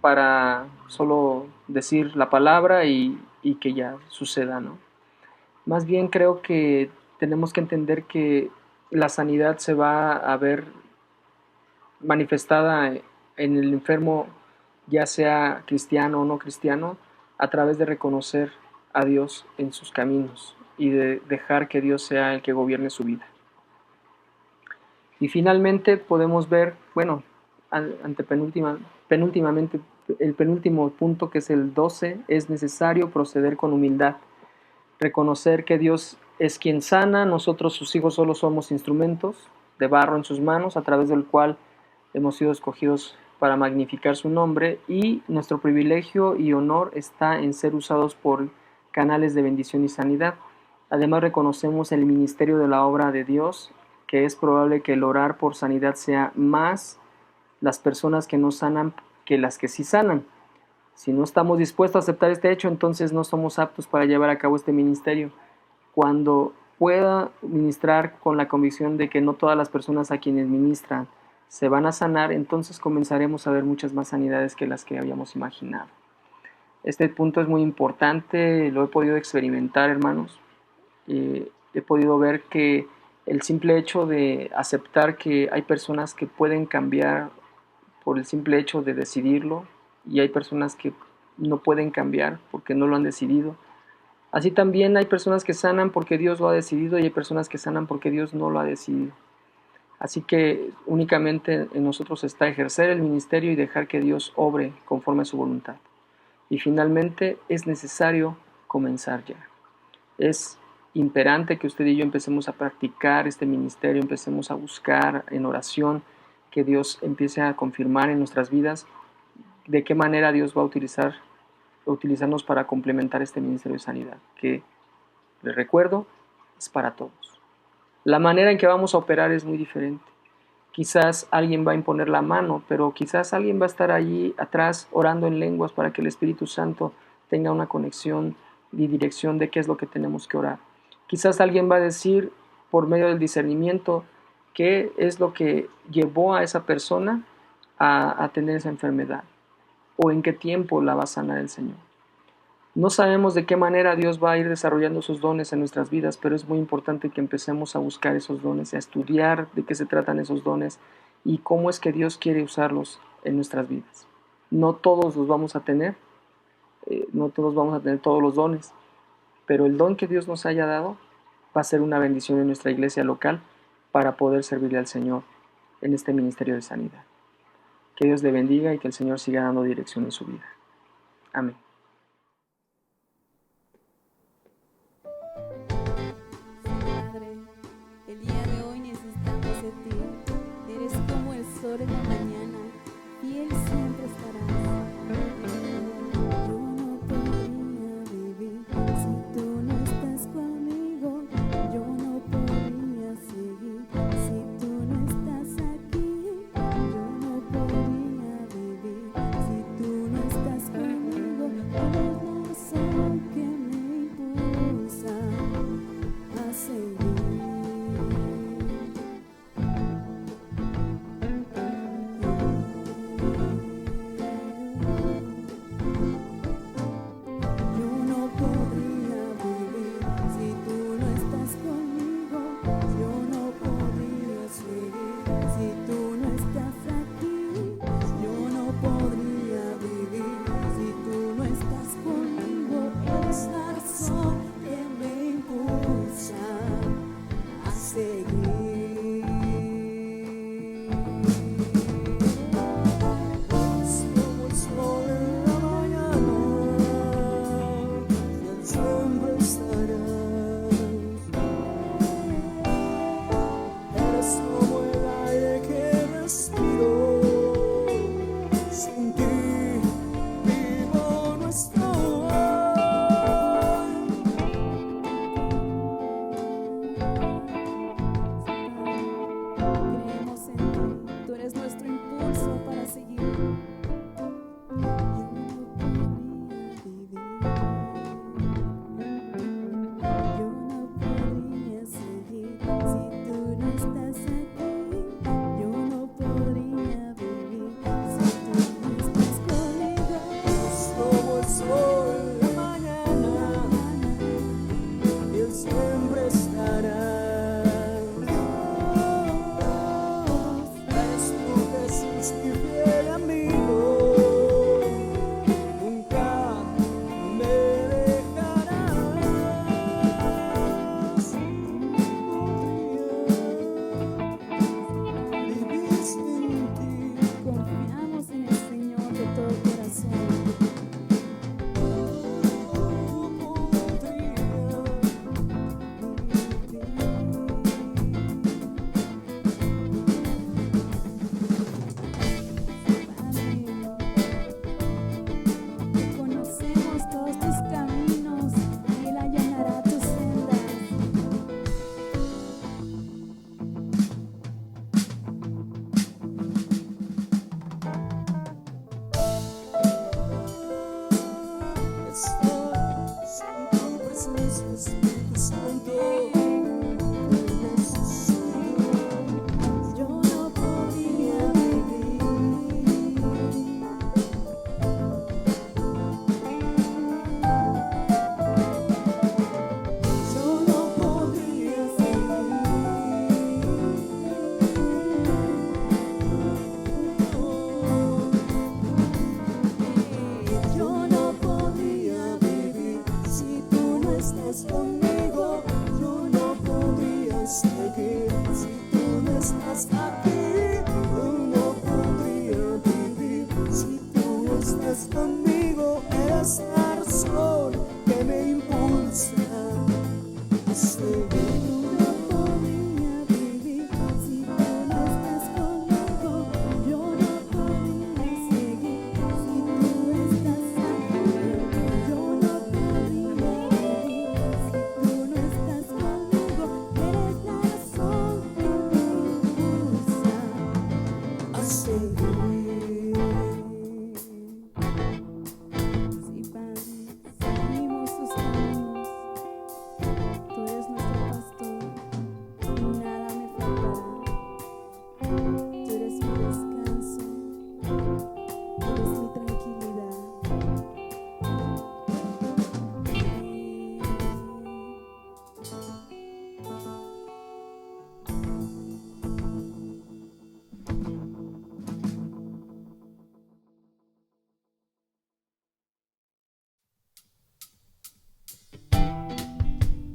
para solo decir la palabra y que ya suceda, ¿no? Más bien creo que tenemos que entender que la sanidad se va a ver manifestada en el enfermo, ya sea cristiano o no cristiano, a través de reconocer a Dios en sus caminos y de dejar que Dios sea el que gobierne su vida. Y finalmente podemos ver, bueno, penúltimamente, el penúltimo punto, que es el 12, es necesario proceder con humildad, reconocer que Dios es quien sana, nosotros sus hijos solo somos instrumentos de barro en sus manos, a través del cual hemos sido escogidos para magnificar su nombre, y nuestro privilegio y honor está en ser usados por canales de bendición y sanidad. Además reconocemos el ministerio de la obra de Dios, que es probable que el orar por sanidad sea más las personas que no sanan que las que sí sanan. Si no estamos dispuestos a aceptar este hecho, entonces no somos aptos para llevar a cabo este ministerio. Cuando pueda ministrar con la convicción de que no todas las personas a quienes ministran se van a sanar, entonces comenzaremos a ver muchas más sanidades que las que habíamos imaginado. Este punto es muy importante, lo he podido experimentar, hermanos. He podido ver que el simple hecho de aceptar que hay personas que pueden cambiar por el simple hecho de decidirlo, y hay personas que no pueden cambiar porque no lo han decidido. Así también hay personas que sanan porque Dios lo ha decidido y hay personas que sanan porque Dios no lo ha decidido. Así que únicamente en nosotros está ejercer el ministerio y dejar que Dios obre conforme a su voluntad. Y finalmente es necesario comenzar ya. Es imperante que usted y yo empecemos a practicar este ministerio, empecemos a buscar en oración que Dios empiece a confirmar en nuestras vidas de qué manera Dios va a utilizarnos para complementar este ministerio de sanidad, que, les recuerdo, es para todos. La manera en que vamos a operar es muy diferente. Quizás alguien va a imponer la mano, pero quizás alguien va a estar allí atrás orando en lenguas para que el Espíritu Santo tenga una conexión y dirección de qué es lo que tenemos que orar. Quizás alguien va a decir por medio del discernimiento qué es lo que llevó a esa persona a tener esa enfermedad o en qué tiempo la va a sanar el Señor. No sabemos de qué manera Dios va a ir desarrollando sus dones en nuestras vidas, pero es muy importante que empecemos a buscar esos dones, a estudiar de qué se tratan esos dones y cómo es que Dios quiere usarlos en nuestras vidas. No todos los vamos a tener, no todos vamos a tener todos los dones, pero el don que Dios nos haya dado va a ser una bendición en nuestra iglesia local para poder servirle al Señor en este ministerio de sanidad. Que Dios le bendiga y que el Señor siga dando dirección en su vida. Amén. Padre, el día de hoy necesitamos de ti. Eres como el sol en la mañana, fiel siempre estarás. Yo no podría vivir si tú no estás conmigo. Yo no podría seguir si tú no estás aquí. Yo no podría vivir si tú no estás conmigo. Eres la razón que me impulsa a seguir.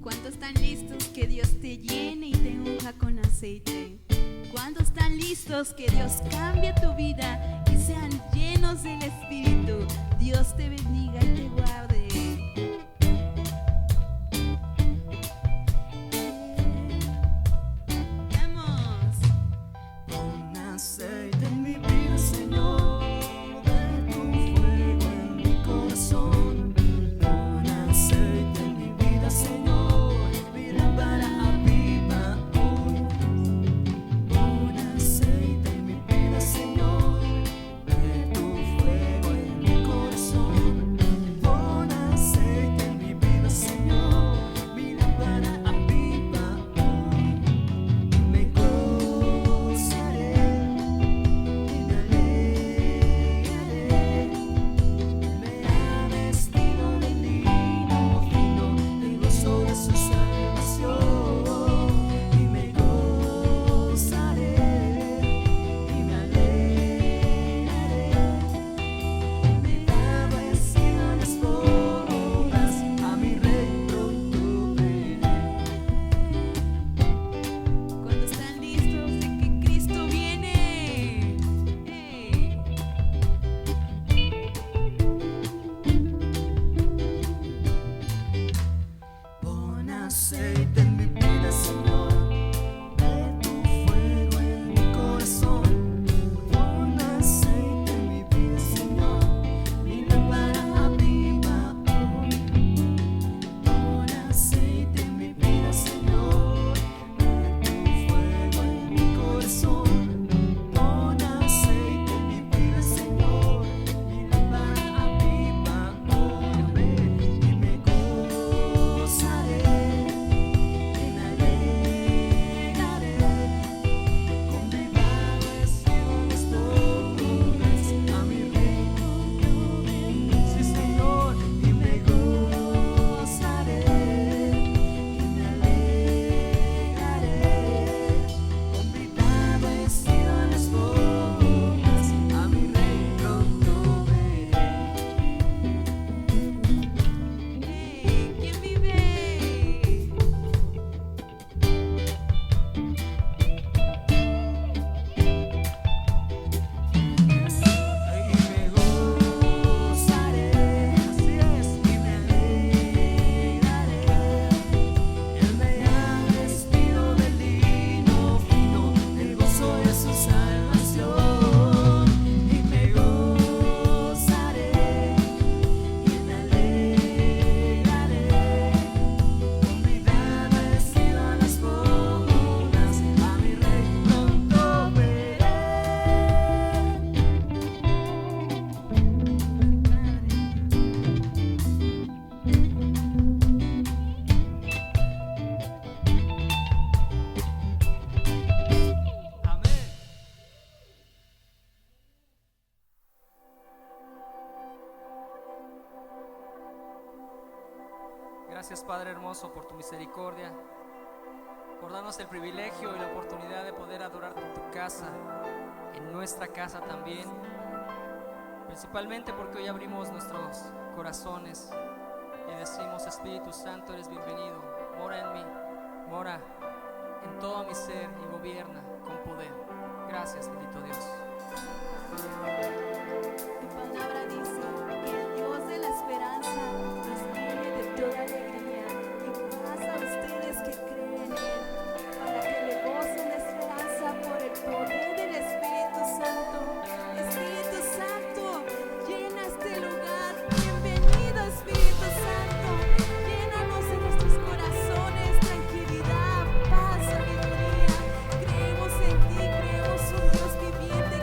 ¿Cuántos están listos que Dios te llene y te unja con aceite? ¿Cuántos están listos que Dios cambie tu vida y sean llenos del Espíritu? Dios te bendiga y te guarde. Vamos. Pon aceite en mi vida, Señor, de tu fuego en mi corazón. Pon aceite en mi vida, Señor, mi lámpara aviva hoy. Pon aceite en mi vida, Señor, de tu fuego en mi corazón. Pon aceite en mi vida, Señor, mi lámpara aviva hoy. Me gozaré y me alegraré. Me ha vestido de lino fino, el gozo de su salvación. Y me gozaré y me alegraré. Me ha vestido en las bodas, a mi rey pronto veré. Cuando están listos de que Cristo viene. Pon aceite en mi vida, Señor, de tu fuego en mi corazón. Pon aceite en mi vida, Señor, mi lámpara aviva hoy. Pon aceite en mi vida, Señor, de tu fuego en mi corazón. Pon aceite en mi vida, Señor, mi lámpara aviva hoy. Y me gozaré y me alegraré, con vida vestido en las bodas, a mi rey pronto veré. Sí, Señor, y me gozaré y me alegraré, con vida vestido en las bodas, a mi rey pronto veré. ¿Quién vive? Y me gozaré, así es, y me alegraré. Él me ha vestido de lino fino, el gozo de su salvación. Y me gozaré y me alegraré, con vida vestido en las bodas, a mi rey pronto veré. Amén. Gracias, Padre hermoso, por tu misericordia, por darnos el privilegio y la oportunidad de poder adorarte en tu casa, en nuestra casa también, principalmente porque hoy abrimos nuestros corazones y decimos: Espíritu Santo, eres bienvenido, mora en mí, mora en todo mi ser y gobierna con poder. Gracias, bendito Dios. Tu palabra dice que el Dios de la esperanza nos llene de toda alegría y paz a ustedes que creen en Él, para que le gocen de esperanza por el poder del Espíritu Santo. Espíritu Santo, llena este lugar. Bienvenido, Espíritu Santo. Llénanos en nuestros corazones tranquilidad, paz, sabiduría. Creemos en ti, creemos un Dios viviente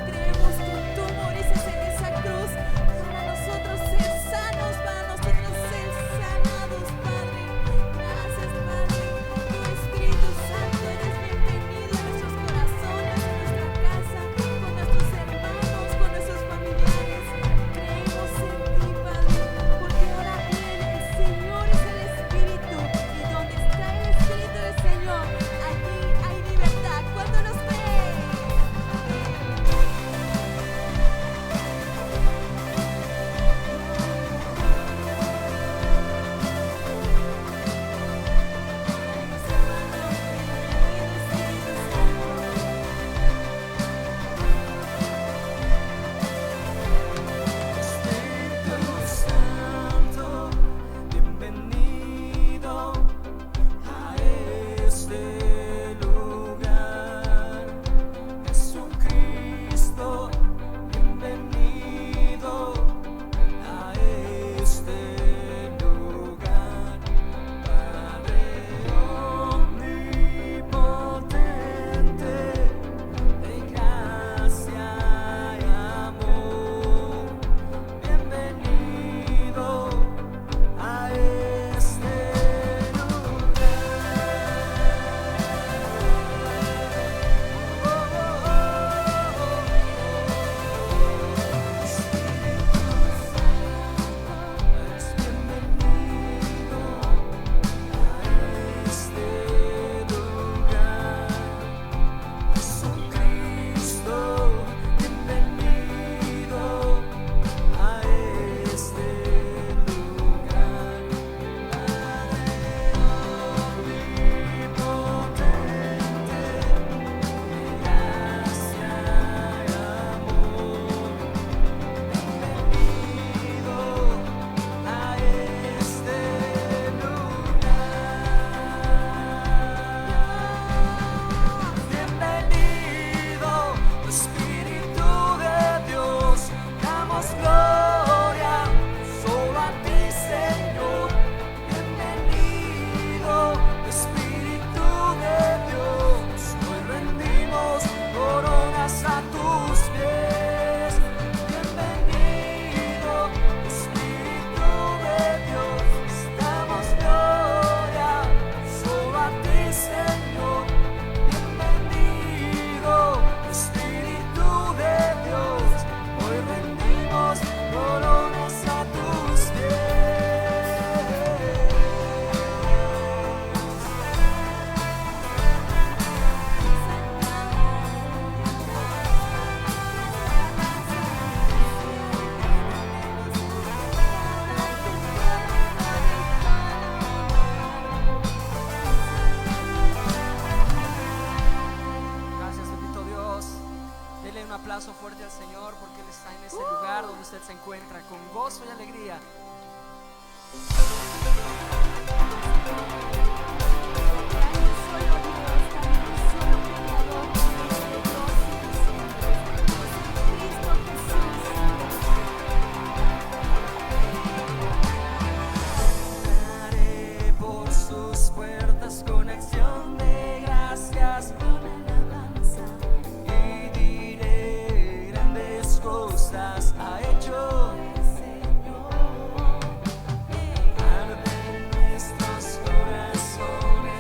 que Él está en ese lugar donde usted se encuentra, con gozo y alegría. Entraré por sus puertas con acción de gracias y diré grandes cosas ha hecho. Arden nuestros corazones.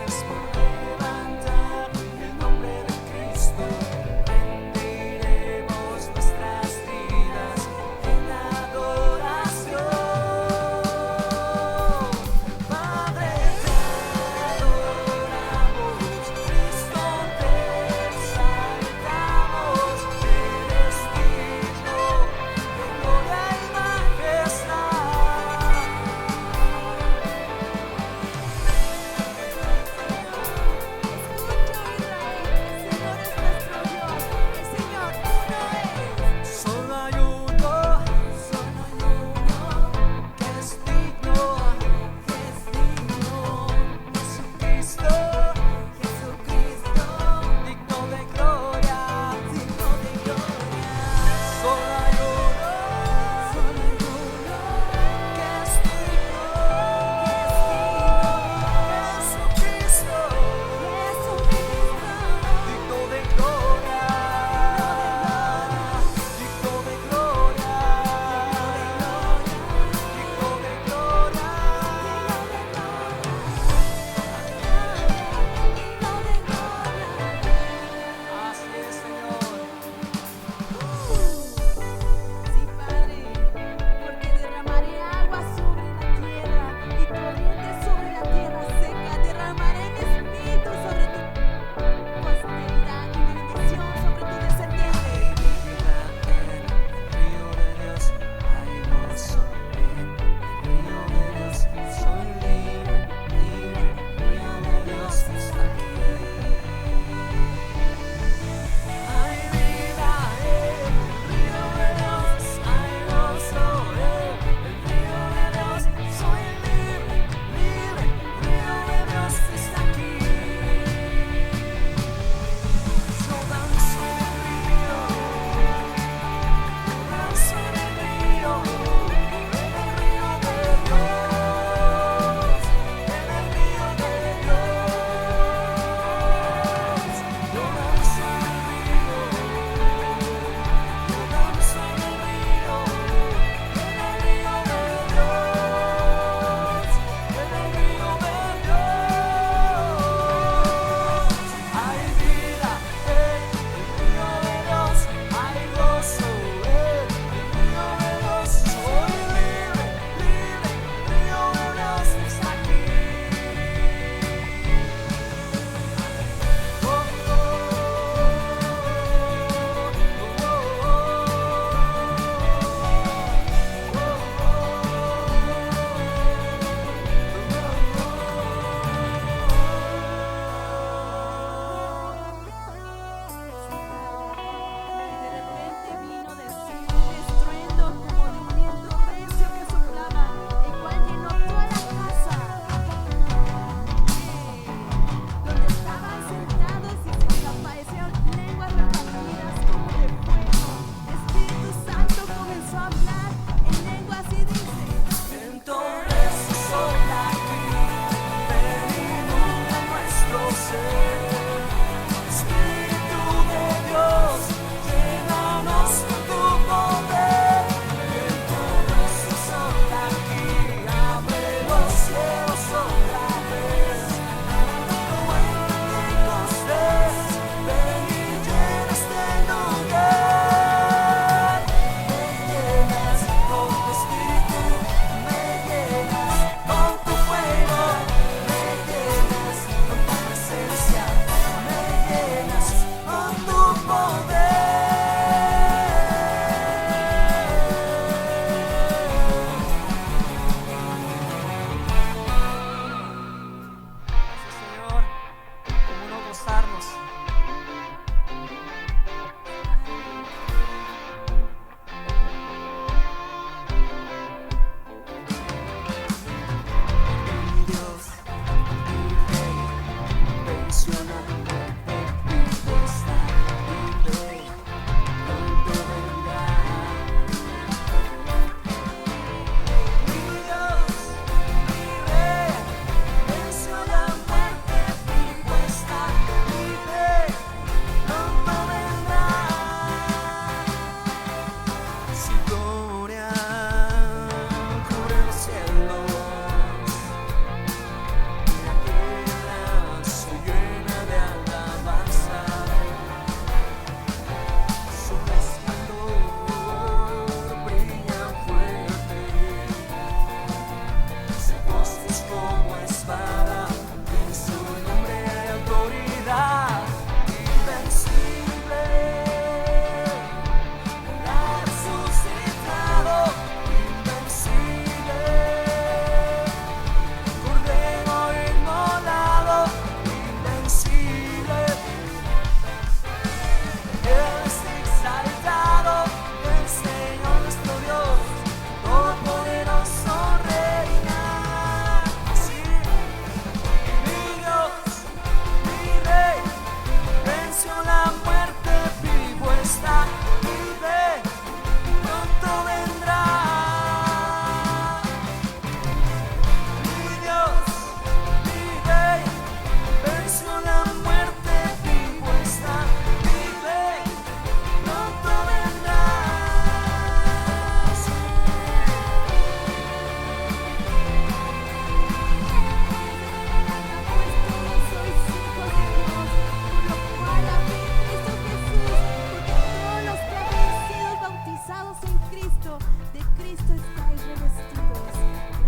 Cristo estáis revestidos.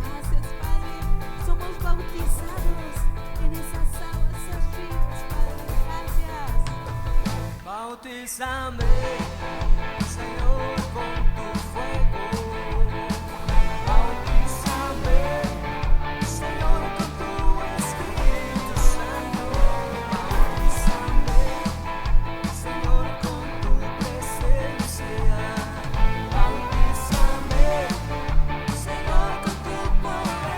Gracias, Padre. Somos bautizados en esas aguas, esos ríos, Padre. Gracias. Bautízame, Señor, con tu fuego. Bautízame, Señor, con tu Espíritu Santo. Bautízame, Señor, con tu presencia. Bautízame, Señor, con tu poder.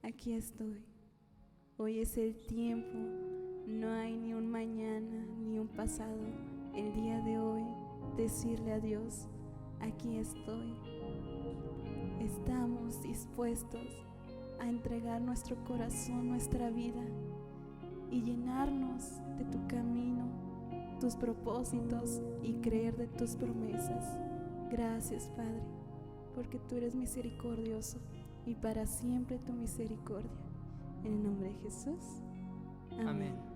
aquí estoy. Hoy es el tiempo, no hay ni un mañana ni un pasado. El día de hoy, decirle a Dios, aquí estoy. Estamos dispuestos a entregar nuestro corazón, nuestra vida y llenarnos de tu camino, tus propósitos y creer de tus promesas. Gracias, Padre, porque tú eres misericordioso y para siempre tu misericordia. En el nombre de Jesús. Amén.